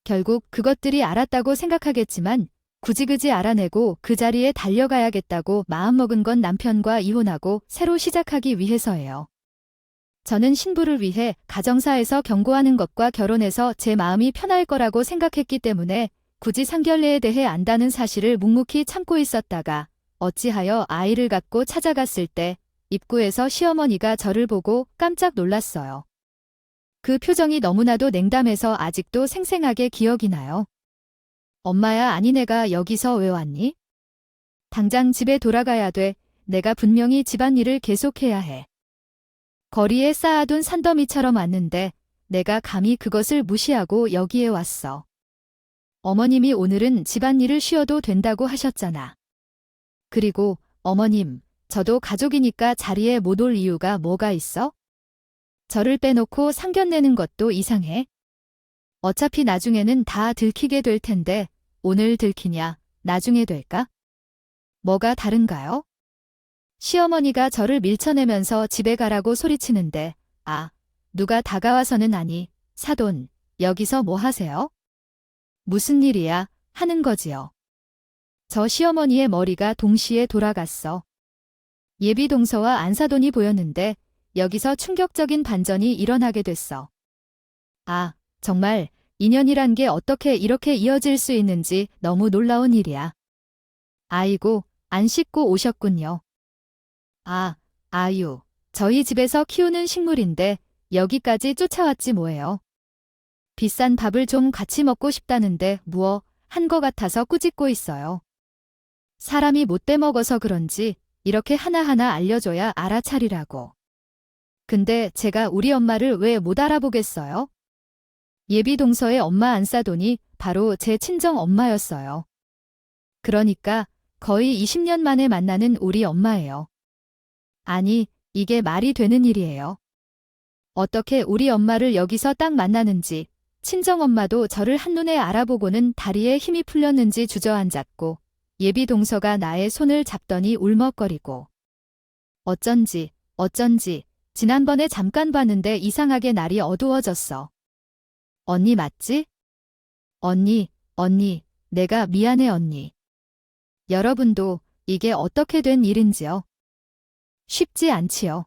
결국 그것들이 알았다고 생각하겠지만 굳이 알아내고 그 자리에 달려가야겠다고 마음먹은 건 남편과 이혼하고 새로 시작하기 위해서예요. 저는 신부를 위해 가정사에서 경고하는 것과 결혼해서 제 마음이 편할 거라고 생각했기 때문에 굳이 상견례에 대해 안다는 사실을 묵묵히 참고 있었다가 어찌하여 아이를 갖고 찾아갔을 때 입구에서 시어머니가 저를 보고 깜짝 놀랐어요. 그 표정이 너무나도 냉담해서 아직도 생생하게 기억이 나요. 엄마야, 아니 내가 여기서 왜 왔니? 당장 집에 돌아가야 돼. 내가 분명히 집안일을 계속해야 해. 거리에 쌓아둔 산더미처럼 왔는데 내가 감히 그것을 무시하고 여기에 왔어. 어머님이 오늘은 집안일을 쉬어도 된다고 하셨잖아. 그리고 어머님, 저도 가족이니까 자리에 못 올 이유가 뭐가 있어? 저를 빼놓고 상견례는 것도 이상해. 어차피 나중에는 다 들키게 될 텐데 오늘 들키냐, 나중에 될까? 뭐가 다른가요? 시어머니가 저를 밀쳐내면서 집에 가라고 소리치는데 아, 누가 다가와서는 아니, 사돈, 여기서 뭐 하세요? 무슨 일이야? 하는 거지요. 저 시어머니의 머리가 동시에 돌아갔어. 예비 동서와 안사돈이 보였는데 여기서 충격적인 반전이 일어나게 됐어. 아, 정말 인연이란 게 어떻게 이렇게 이어질 수 있는지 너무 놀라운 일이야. 아이고, 안 씻고 오셨군요. 아, 아유, 저희 집에서 키우는 식물인데 여기까지 쫓아왔지 뭐예요. 비싼 밥을 좀 같이 먹고 싶다는데 한 거 같아서 꾸짖고 있어요. 사람이 못돼 먹어서 그런지 이렇게 하나하나 알려줘야 알아차리라고. 근데 제가 우리 엄마를 왜 못 알아보겠어요? 예비 동서에 엄마 안 싸더니 바로 제 친정 엄마였어요. 그러니까 거의 20년 만에 만나는 우리 엄마예요. 아니, 이게 말이 되는 일이에요. 어떻게 우리 엄마를 여기서 딱 만나는지, 친정엄마도 저를 한눈에 알아보고는 다리에 힘이 풀렸는지 주저앉았고, 예비 동서가 나의 손을 잡더니 울먹거리고. 어쩐지, 지난번에 잠깐 봤는데 이상하게 날이 어두워졌어. 언니 맞지? 언니, 내가 미안해 언니. 여러분도 이게 어떻게 된 일인지요? 쉽지 않지요.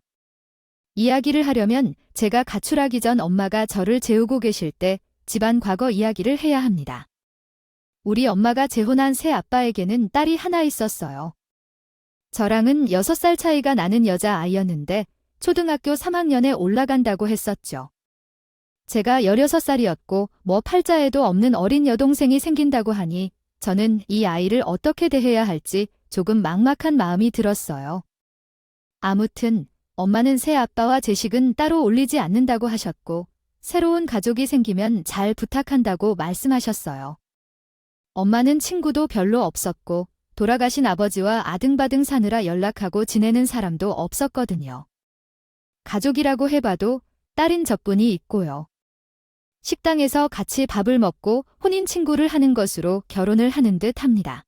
이야기를 하려면 제가 가출하기 전 엄마가 저를 재우고 계실 때 집안 과거 이야기를 해야 합니다. 우리 엄마가 재혼한 새 아빠에게는 딸이 하나 있었어요. 저랑은 6살 차이가 나는 여자아이였는데 초등학교 3학년에 올라간다고 했었죠. 제가 16살이었고 팔자에도 없는 어린 여동생이 생긴다고 하니 저는 이 아이를 어떻게 대해야 할지 조금 막막한 마음이 들었어요. 아무튼 엄마는 새 아빠와 제식은 따로 올리지 않는다고 하셨고 새로운 가족이 생기면 잘 부탁한다고 말씀하셨어요. 엄마는 친구도 별로 없었고 돌아가신 아버지와 아등바등 사느라 연락하고 지내는 사람도 없었거든요. 가족이라고 해봐도 딸인 저뿐이 있고요. 식당에서 같이 밥을 먹고 혼인 친구를 하는 것으로 결혼을 하는 듯 합니다.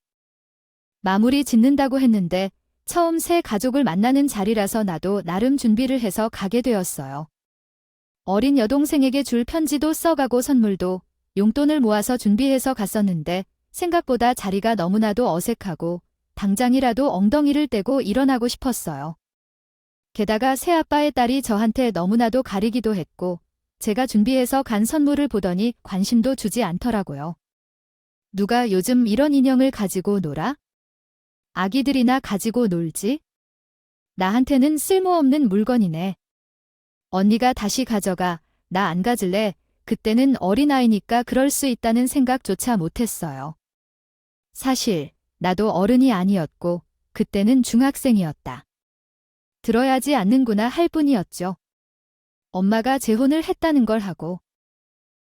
마무리 짓는다고 했는데 처음 새 가족을 만나는 자리라서 나도 나름 준비를 해서 가게 되었어요. 어린 여동생에게 줄 편지도 써가고 선물도 용돈을 모아서 준비해서 갔었는데 생각보다 자리가 너무나도 어색하고 당장이라도 엉덩이를 떼고 일어나고 싶었어요. 게다가 새아빠의 딸이 저한테 너무나도 가리기도 했고 제가 준비해서 간 선물을 보더니 관심도 주지 않더라고요. 누가 요즘 이런 인형을 가지고 놀아? 아기들이나 가지고 놀지? 나한테는 쓸모없는 물건이네. 언니가 다시 가져가. 나 안 가질래. 그때는 어린아이니까 그럴 수 있다는 생각조차 못했어요. 사실 나도 어른이 아니었고 그때는 중학생이었다. 들어야지 않는구나 할 뿐이었죠. 엄마가 재혼을 했다는 걸 하고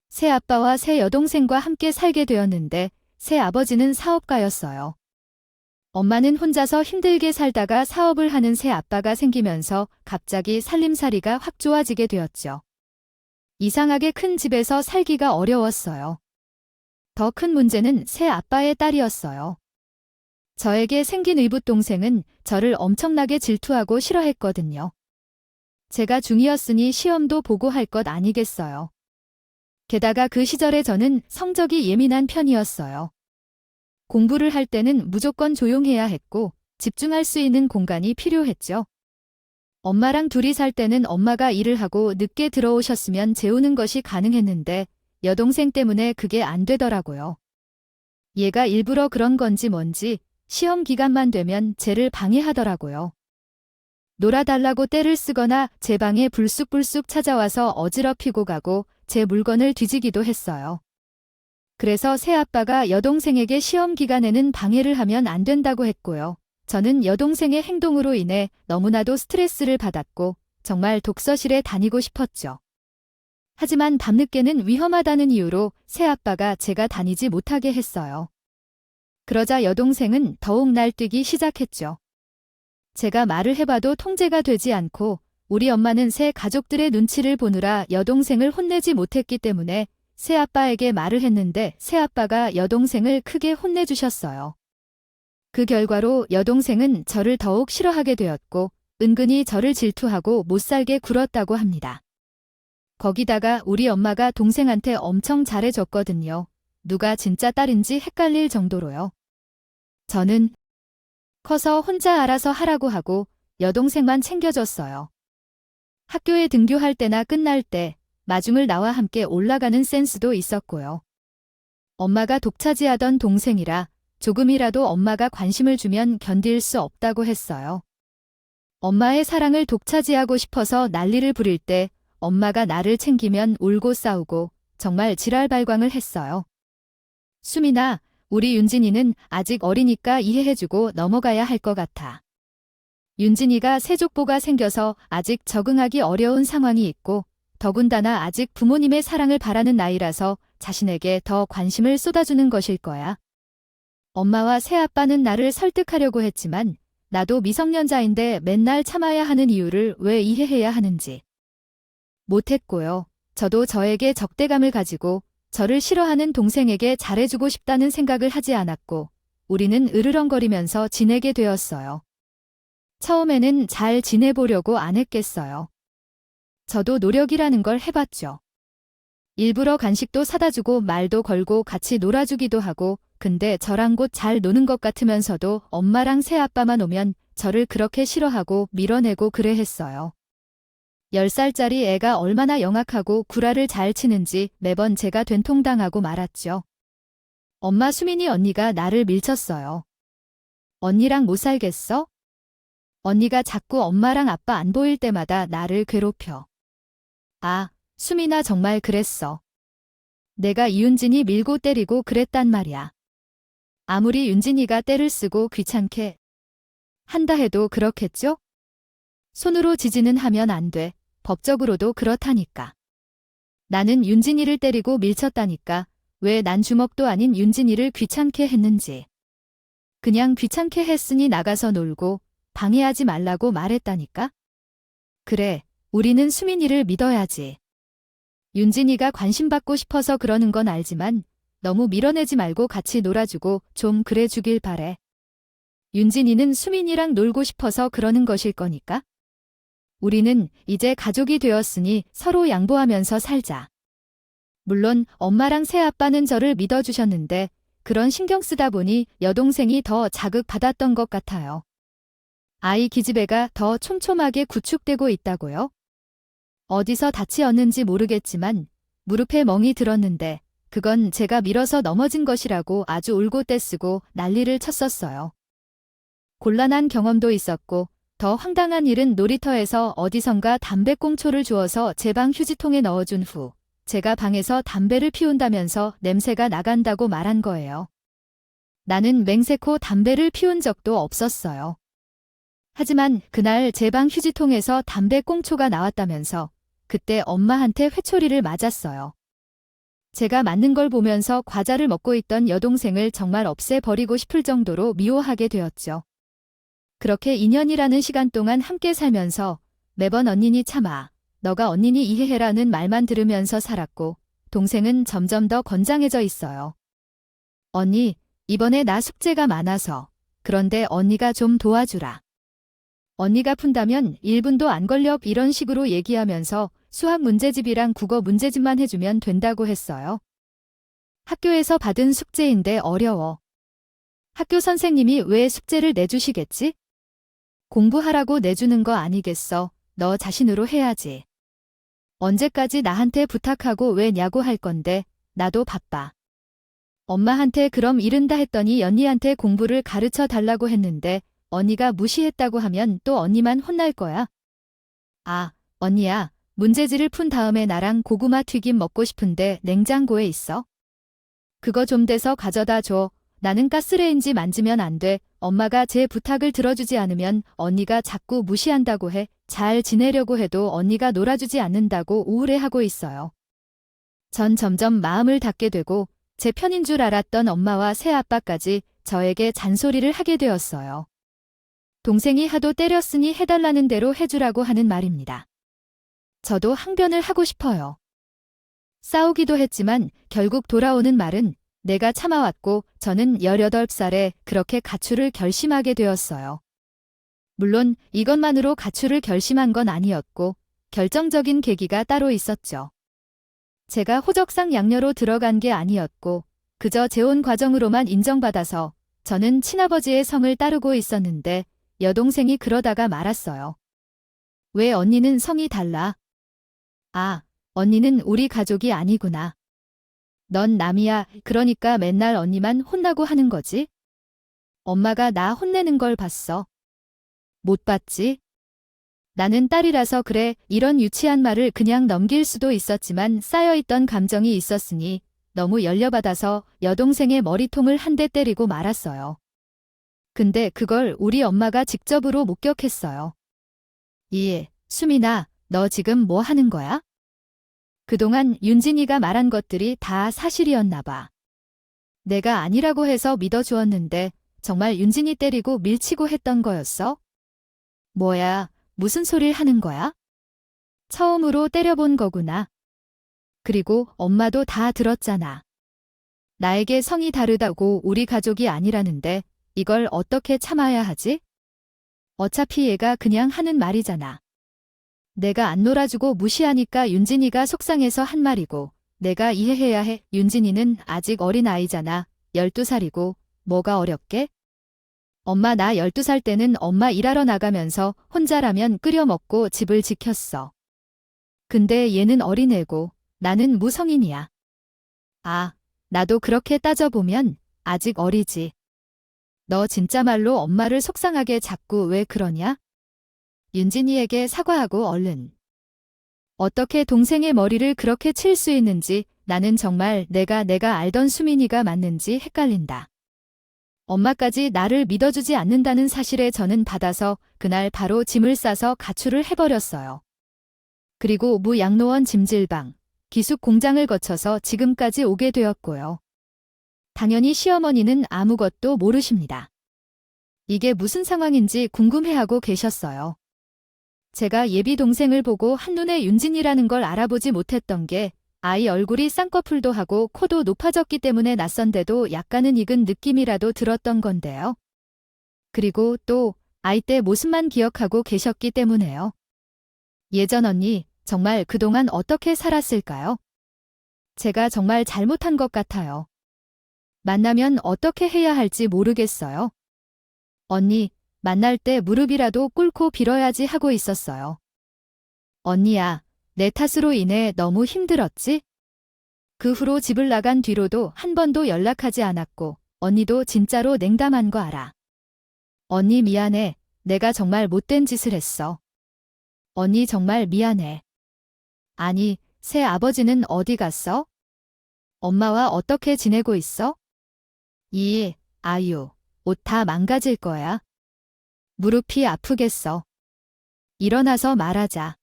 새 아빠와 새 여동생과 함께 살게 되었는데 새 아버지는 사업가였어요. 엄마는 혼자서 힘들게 살다가 사업을 하는 새 아빠가 생기면서 갑자기 살림살이가 확 좋아지게 되었죠. 이상하게 큰 집에서 살기가 어려웠어요. 더 큰 문제는 새 아빠의 딸이었어요. 저에게 생긴 의붓동생은 저를 엄청나게 질투하고 싫어했거든요. 제가 중2였으니 시험도 보고 할 것 아니겠어요. 게다가 그 시절에 저는 성적이 예민한 편이었어요. 공부를 할 때는 무조건 조용해야 했고 집중할 수 있는 공간이 필요했죠. 엄마랑 둘이 살 때는 엄마가 일을 하고 늦게 들어오셨으면 재우는 것이 가능했는데 여동생 때문에 그게 안 되더라고요. 얘가 일부러 그런 건지 뭔지 시험 기간만 되면 쟤를 방해하더라고요. 놀아달라고 떼를 쓰거나 제 방에 불쑥불쑥 찾아와서 어지럽히고 가고 제 물건을 뒤지기도 했어요. 그래서 새아빠가 여동생에게 시험 기간에는 방해를 하면 안 된다고 했고요. 저는 여동생의 행동으로 인해 너무나도 스트레스를 받았고 정말 독서실에 다니고 싶었죠. 하지만 밤늦게는 위험하다는 이유로 새아빠가 제가 다니지 못하게 했어요. 그러자 여동생은 더욱 날뛰기 시작했죠. 제가 말을 해봐도 통제가 되지 않고 우리 엄마는 새 가족들의 눈치를 보느라 여동생을 혼내지 못했기 때문에 새아빠에게 말을 했는데 새아빠가 여동생을 크게 혼내주셨어요. 그 결과로 여동생은 저를 더욱 싫어하게 되었고 은근히 저를 질투하고 못살게 굴었다고 합니다. 거기다가 우리 엄마가 동생한테 엄청 잘해줬거든요. 누가 진짜 딸인지 헷갈릴 정도로요. 저는 커서 혼자 알아서 하라고 하고 여동생만 챙겨줬어요. 학교에 등교할 때나 끝날 때 마중을 나와 함께 올라가는 센스도 있었고요. 엄마가 독차지하던 동생이라 조금이라도 엄마가 관심을 주면 견딜 수 없다고 했어요. 엄마의 사랑을 독차지하고 싶어서 난리를 부릴 때 엄마가 나를 챙기면 울고 싸우고 정말 지랄발광을 했어요. 수민아, 우리 윤진이는 아직 어리니까 이해해주고 넘어가야 할 것 같아. 윤진이가 세족보가 생겨서 아직 적응하기 어려운 상황이 있고 더군다나 아직 부모님의 사랑을 바라는 나이라서 자신에게 더 관심을 쏟아주는 것일 거야. 엄마와 새아빠는 나를 설득하려고 했지만 나도 미성년자인데 맨날 참아야 하는 이유를 왜 이해해야 하는지 못했고요. 저도 저에게 적대감을 가지고 저를 싫어하는 동생에게 잘해주고 싶다는 생각을 하지 않았고 우리는 으르렁거리면서 지내게 되었어요. 처음에는 잘 지내보려고 안 했겠어요. 저도 노력이라는 걸 해봤죠. 일부러 간식도 사다주고 말도 걸고 같이 놀아주기도 하고 근데 저랑 곧 잘 노는 것 같으면서도 엄마랑 새아빠만 오면 저를 그렇게 싫어하고 밀어내고 그래 했어요. 10살짜리 애가 얼마나 영악하고 구라를 잘 치는지 매번 제가 된통당하고 말았죠. 엄마 수민이 언니가 나를 밀쳤어요. 언니랑 못 살겠어? 언니가 자꾸 엄마랑 아빠 안 보일 때마다 나를 괴롭혀. 아, 수민아 정말 그랬어. 내가 이윤진이 밀고 때리고 그랬단 말이야. 아무리 윤진이가 때를 쓰고 귀찮게 한다 해도 그렇겠죠? 손으로 지지는 하면 안 돼. 법적으로도 그렇다니까. 나는 윤진이를 때리고 밀쳤다니까. 왜 난 주먹도 아닌 윤진이를 귀찮게 했는지. 그냥 귀찮게 했으니 나가서 놀고 방해하지 말라고 말했다니까. 그래, 우리는 수민이를 믿어야지. 윤진이가 관심받고 싶어서 그러는 건 알지만 너무 밀어내지 말고 같이 놀아주고 좀 그래 주길 바래. 윤진이는 수민이랑 놀고 싶어서 그러는 것일 거니까. 우리는 이제 가족이 되었으니 서로 양보하면서 살자. 물론 엄마랑 새아빠는 저를 믿어주셨는데 그런 신경 쓰다 보니 여동생이 더 자극받았던 것 같아요. 아이 기집애가 더 촘촘하게 구축되고 있다고요? 어디서 다치었는지 모르겠지만 무릎에 멍이 들었는데 그건 제가 밀어서 넘어진 것이라고 아주 울고 떼쓰고 난리를 쳤었어요. 곤란한 경험도 있었고 더 황당한 일은 놀이터에서 어디선가 담배꽁초를 주어서 제 방 휴지통에 넣어준 후 제가 방에서 담배를 피운다면서 냄새가 나간다고 말한 거예요. 나는 맹세코 담배를 피운 적도 없었어요. 하지만 그날 제 방 휴지통에서 담배꽁초가 나왔다면서 그때 엄마한테 회초리를 맞았어요. 제가 맞는 걸 보면서 과자를 먹고 있던 여동생을 정말 없애버리고 싶을 정도로 미워하게 되었죠. 그렇게 2년이라는 시간 동안 함께 살면서 매번 언니니 참아, 너가 언니니 이해해라는 말만 들으면서 살았고 동생은 점점 더 건장해져 있어요. 언니, 이번에 나 숙제가 많아서. 그런데 언니가 좀 도와주라. 언니가 푼다면 1분도 안 걸려 이런 식으로 얘기하면서 수학 문제집이랑 국어 문제집만 해주면 된다고 했어요. 학교에서 받은 숙제인데 어려워. 학교 선생님이 왜 숙제를 내주시겠지? 공부하라고 내주는 거 아니겠어. 너 자신으로 해야지. 언제까지 나한테 부탁하고 왜냐고 할 건데 나도 바빠. 엄마한테 그럼 이른다 했더니 언니한테 공부를 가르쳐 달라고 했는데 언니가 무시했다고 하면 또 언니만 혼날 거야. 아, 언니야. 문제지를 푼 다음에 나랑 고구마 튀김 먹고 싶은데 냉장고에 있어. 그거 좀 돼서 가져다 줘. 나는 가스레인지 만지면 안 돼. 엄마가 제 부탁을 들어주지 않으면 언니가 자꾸 무시한다고 해. 잘 지내려고 해도 언니가 놀아주지 않는다고 우울해하고 있어요. 전 점점 마음을 닫게 되고 제 편인 줄 알았던 엄마와 새아빠까지 저에게 잔소리를 하게 되었어요. 동생이 하도 때렸으니 해달라는 대로 해주라고 하는 말입니다. 저도 항변을 하고 싶어요. 싸우기도 했지만 결국 돌아오는 말은 내가 참아왔고 저는 18살에 그렇게 가출을 결심하게 되었어요. 물론 이것만으로 가출을 결심한 건 아니었고 결정적인 계기가 따로 있었죠. 제가 호적상 양녀로 들어간 게 아니었고 그저 재혼 과정으로만 인정받아서 저는 친아버지의 성을 따르고 있었는데 여동생이 그러다가 말았어요. 왜 언니는 성이 달라? 아, 언니는 우리 가족이 아니구나. 넌 남이야. 그러니까 맨날 언니만 혼나고 하는 거지? 엄마가 나 혼내는 걸 봤어. 못 봤지? 나는 딸이라서 그래. 이런 유치한 말을 그냥 넘길 수도 있었지만 쌓여있던 감정이 있었으니 너무 열려받아서 여동생의 머리통을 한 대 때리고 말았어요. 근데 그걸 우리 엄마가 직접으로 목격했어요. 수민아, 너 지금 뭐 하는 거야? 그동안 윤진이가 말한 것들이 다 사실이었나 봐. 내가 아니라고 해서 믿어주었는데 정말 윤진이 때리고 밀치고 했던 거였어? 뭐야, 무슨 소릴 하는 거야? 처음으로 때려본 거구나. 그리고 엄마도 다 들었잖아. 나에게 성이 다르다고 우리 가족이 아니라는데 이걸 어떻게 참아야 하지? 어차피 얘가 그냥 하는 말이잖아. 내가 안 놀아주고 무시하니까 윤진이가 속상해서 한 말이고 내가 이해해야 해. 윤진이는 아직 어린 아이잖아. 12살이고 뭐가 어렵게? 엄마 나 12살 때는 엄마 일하러 나가면서 혼자 라면 끓여 먹고 집을 지켰어. 근데 얘는 어린애고 나는 무성인이야. 아, 나도 그렇게 따져보면 아직 어리지. 너 진짜말로 엄마를 속상하게 자꾸 왜 그러냐? 윤진이에게 사과하고 얼른. 어떻게 동생의 머리를 그렇게 칠 수 있는지 나는 정말 내가 알던 수민이가 맞는지 헷갈린다. 엄마까지 나를 믿어주지 않는다는 사실에 저는 받아서 그날 바로 짐을 싸서 가출을 해버렸어요. 그리고 무양로원 짐질방, 기숙 공장을 거쳐서 지금까지 오게 되었고요. 당연히 시어머니는 아무것도 모르십니다. 이게 무슨 상황인지 궁금해하고 계셨어요. 제가 예비 동생을 보고 한눈에 윤진이라는 걸 알아보지 못했던 게 아이 얼굴이 쌍꺼풀도 하고 코도 높아졌기 때문에 낯선데도 약간은 익은 느낌이라도 들었던 건데요. 그리고 또 아이 때 모습만 기억하고 계셨기 때문에요. 예전 언니, 정말 그동안 어떻게 살았을까요? 제가 정말 잘못한 것 같아요. 만나면 어떻게 해야 할지 모르겠어요. 언니, 만날 때 무릎이라도 꿇고 빌어야지 하고 있었어요. 언니야, 내 탓으로 인해 너무 힘들었지? 그 후로 집을 나간 뒤로도 한 번도 연락하지 않았고 언니도 진짜로 냉담한 거 알아. 언니 미안해. 내가 정말 못된 짓을 했어. 언니 정말 미안해. 아니, 새 아버지는 어디 갔어? 엄마와 어떻게 지내고 있어? 아유, 옷 다 망가질 거야. 무릎이 아프겠어. 일어나서 말하자.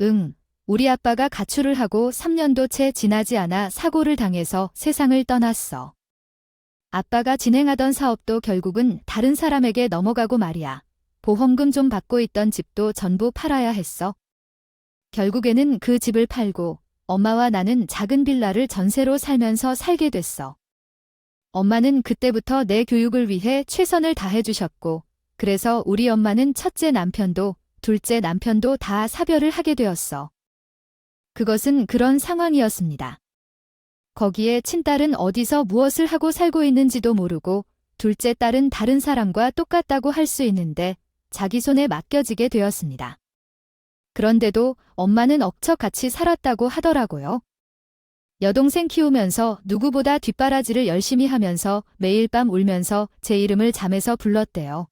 응, 우리 아빠가 가출을 하고 3년도 채 지나지 않아 사고를 당해서 세상을 떠났어. 아빠가 진행하던 사업도 결국은 다른 사람에게 넘어가고 말이야. 보험금 좀 받고 있던 집도 전부 팔아야 했어. 결국에는 그 집을 팔고 엄마와 나는 작은 빌라를 전세로 살면서 살게 됐어. 엄마는 그때부터 내 교육을 위해 최선을 다해주셨고 그래서 우리 엄마는 첫째 남편도 둘째 남편도 다 사별을 하게 되었어. 그것은 그런 상황이었습니다. 거기에 친딸은 어디서 무엇을 하고 살고 있는지도 모르고 둘째 딸은 다른 사람과 똑같다고 할 수 있는데 자기 손에 맡겨지게 되었습니다. 그런데도 엄마는 억척같이 살았다고 하더라고요. 여동생 키우면서 누구보다 뒷바라지를 열심히 하면서 매일 밤 울면서 제 이름을 잠에서 불렀대요.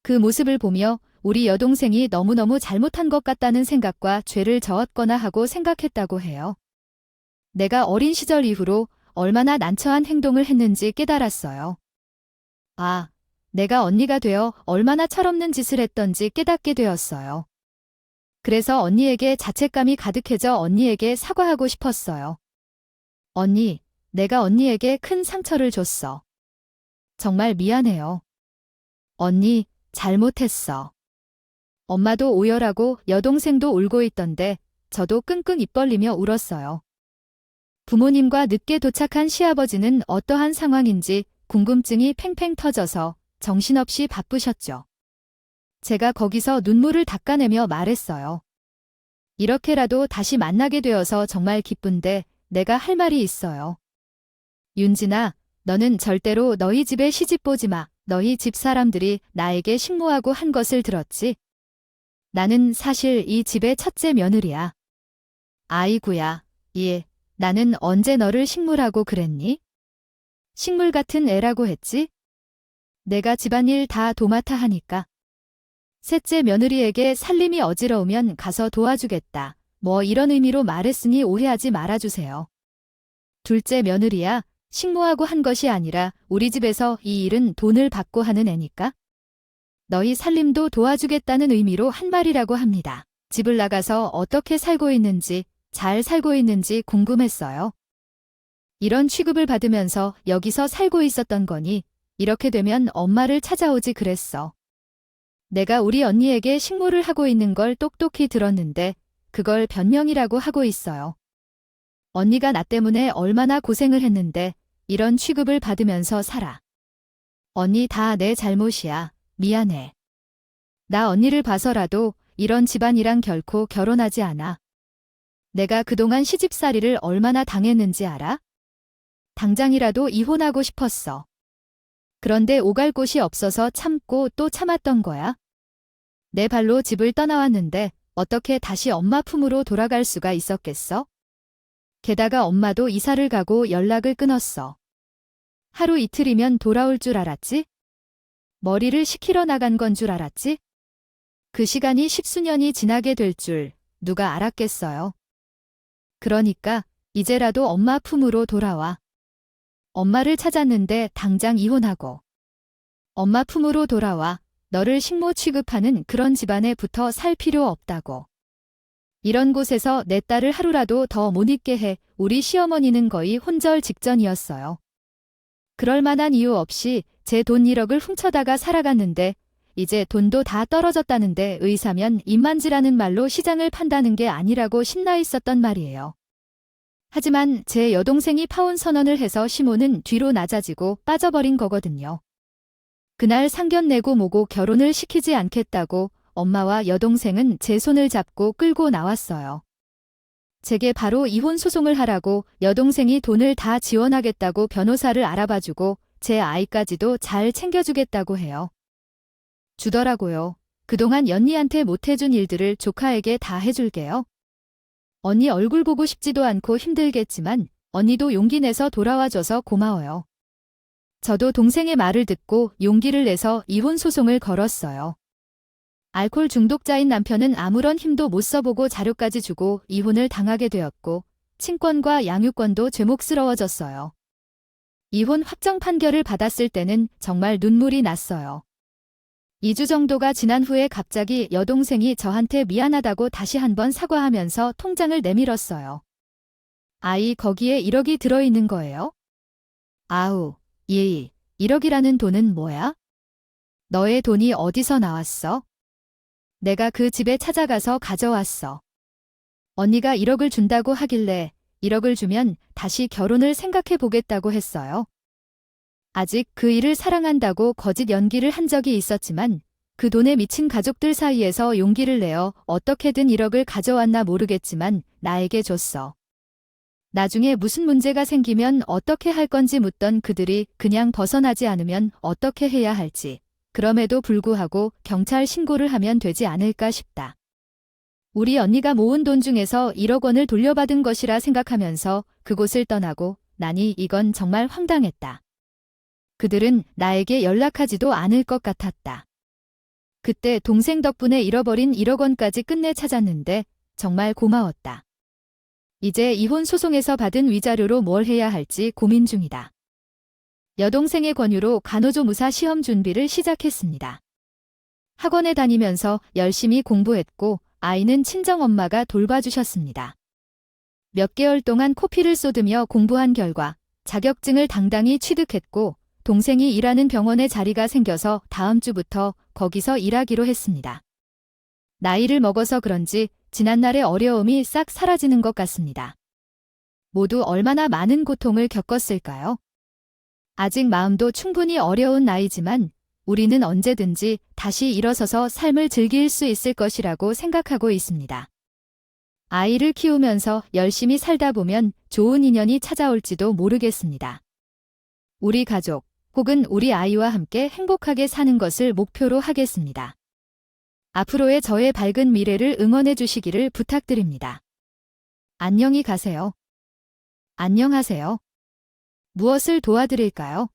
그 모습을 보며 우리 여동생이 너무너무 잘못한 것 같다는 생각과 죄를 저었거나 하고 생각했다고 해요. 내가 어린 시절 이후로 얼마나 난처한 행동을 했는지 깨달았어요. 아, 내가 언니가 되어 얼마나 철없는 짓을 했던지 깨닫게 되었어요. 그래서 언니에게 자책감이 가득해져 언니에게 사과하고 싶었어요. 언니, 내가 언니에게 큰 상처를 줬어. 정말 미안해요. 언니, 잘못했어. 엄마도 오열하고 여동생도 울고 있던데 저도 끙끙 입 벌리며 울었어요. 부모님과 늦게 도착한 시아버지는 어떠한 상황인지 궁금증이 팽팽 터져서 정신없이 바쁘셨죠. 제가 거기서 눈물을 닦아내며 말했어요. 이렇게라도 다시 만나게 되어서 정말 기쁜데 내가 할 말이 있어요. 윤진아, 너는 절대로 너희 집에 시집 보지 마. 너희 집 사람들이 나에게 식모하고 한 것을 들었지? 나는 사실 이 집의 첫째 며느리야. 아이구야, 예, 나는 언제 너를 식물하고 그랬니? 식물 같은 애라고 했지? 내가 집안일 다 도맡아 하니까. 셋째 며느리에게 살림이 어지러우면 가서 도와주겠다. 뭐 이런 의미로 말했으니 오해하지 말아주세요. 둘째 며느리야, 식모하고 한 것이 아니라 우리 집에서 이 일은 돈을 받고 하는 애니까. 너희 살림도 도와주겠다는 의미로 한 말이라고 합니다. 집을 나가서 어떻게 살고 있는지, 잘 살고 있는지 궁금했어요. 이런 취급을 받으면서 여기서 살고 있었던 거니 이렇게 되면 엄마를 찾아오지 그랬어. 내가 우리 언니에게 식모를 하고 있는 걸 똑똑히 들었는데 그걸 변명이라고 하고 있어요. 언니가 나 때문에 얼마나 고생을 했는데 이런 취급을 받으면서 살아. 언니 다 내 잘못이야. 미안해. 나 언니를 봐서라도 이런 집안이랑 결코 결혼하지 않아. 내가 그동안 시집살이를 얼마나 당했는지 알아? 당장이라도 이혼하고 싶었어. 그런데 오갈 곳이 없어서 참고 또 참았던 거야. 내 발로 집을 떠나왔는데 어떻게 다시 엄마 품으로 돌아갈 수가 있었겠어? 게다가 엄마도 이사를 가고 연락을 끊었어. 하루 이틀이면 돌아올 줄 알았지? 머리를 식히러 나간 건 줄 알았지? 그 시간이 십수년이 지나게 될 줄 누가 알았겠어요. 그러니까 이제라도 엄마 품으로 돌아와. 엄마를 찾았는데 당장 이혼하고. 엄마 품으로 돌아와. 너를 식모 취급하는 그런 집안에 붙어 살 필요 없다고. 이런 곳에서 내 딸을 하루라도 더 못 있게 해. 우리 시어머니는 거의 혼절 직전이었어요. 그럴 만한 이유 없이 제 돈 1억을 훔쳐다가 살아갔는데 이제 돈도 다 떨어졌다는데 의사면 입만지라는 말로 시장을 판다는 게 아니라고 신나 있었던 말이에요. 하지만 제 여동생이 파혼 선언을 해서 시모는 뒤로 낮아지고 빠져버린 거거든요. 그날 상견례고 뭐고 결혼을 시키지 않겠다고 엄마와 여동생은 제 손을 잡고 끌고 나왔어요. 제게 바로 이혼 소송을 하라고 여동생이 돈을 다 지원하겠다고 변호사를 알아봐주고 제 아이까지도 잘 챙겨주겠다고 해요. 주더라고요. 그동안 연니한테 못해준 일들을 조카에게 다 해줄게요. 언니 얼굴 보고 싶지도 않고 힘들겠지만 언니도 용기 내서 돌아와줘서 고마워요. 저도 동생의 말을 듣고 용기를 내서 이혼 소송을 걸었어요. 알코올 중독자인 남편은 아무런 힘도 못 써보고 자료까지 주고 이혼을 당하게 되었고 친권과 양육권도 죄목스러워졌어요. 이혼 확정 판결을 받았을 때는 정말 눈물이 났어요. 2주 정도가 지난 후에 갑자기 여동생이 저한테 미안하다고 다시 한번 사과하면서 통장을 내밀었어요. 아이 거기에 1억이 들어있는 거예요? 아우, 예이, 1억이라는 돈은 뭐야? 너의 돈이 어디서 나왔어? 내가 그 집에 찾아가서 가져왔어. 언니가 1억을 준다고 하길래 1억을 주면 다시 결혼을 생각해 보겠다고 했어요. 아직 그 일을 사랑한다고 거짓 연기를 한 적이 있었지만 그 돈에 미친 가족들 사이에서 용기를 내어 어떻게든 1억을 가져왔나 모르겠지만 나에게 줬어. 나중에 무슨 문제가 생기면 어떻게 할 건지 묻던 그들이 그냥 벗어나지 않으면 어떻게 해야 할지, 그럼에도 불구하고 경찰 신고를 하면 되지 않을까 싶다. 우리 언니가 모은 돈 중에서 1억 원을 돌려받은 것이라 생각하면서 그곳을 떠나고 나니 이건 정말 황당했다. 그들은 나에게 연락하지도 않을 것 같았다. 그때 동생 덕분에 잃어버린 1억 원까지 끝내 찾았는데 정말 고마웠다. 이제 이혼 소송에서 받은 위자료로 뭘 해야 할지 고민 중이다. 여동생의 권유로 간호조무사 시험 준비를 시작했습니다. 학원에 다니면서 열심히 공부했고 아이는 친정엄마가 돌봐주셨습니다. 몇 개월 동안 코피를 쏟으며 공부한 결과 자격증을 당당히 취득했고 동생이 일하는 병원에 자리가 생겨서 다음 주부터 거기서 일하기로 했습니다. 나이를 먹어서 그런지 지난날의 어려움이 싹 사라지는 것 같습니다. 모두 얼마나 많은 고통을 겪었을까요? 아직 마음도 충분히 어려운 나이지만 우리는 언제든지 다시 일어서서 삶을 즐길 수 있을 것이라고 생각하고 있습니다. 아이를 키우면서 열심히 살다 보면 좋은 인연이 찾아올지도 모르겠습니다. 우리 가족, 혹은 우리 아이와 함께 행복하게 사는 것을 목표로 하겠습니다. 앞으로의 저의 밝은 미래를 응원해 주시기를 부탁드립니다. 안녕히 가세요. 안녕하세요. 무엇을 도와드릴까요?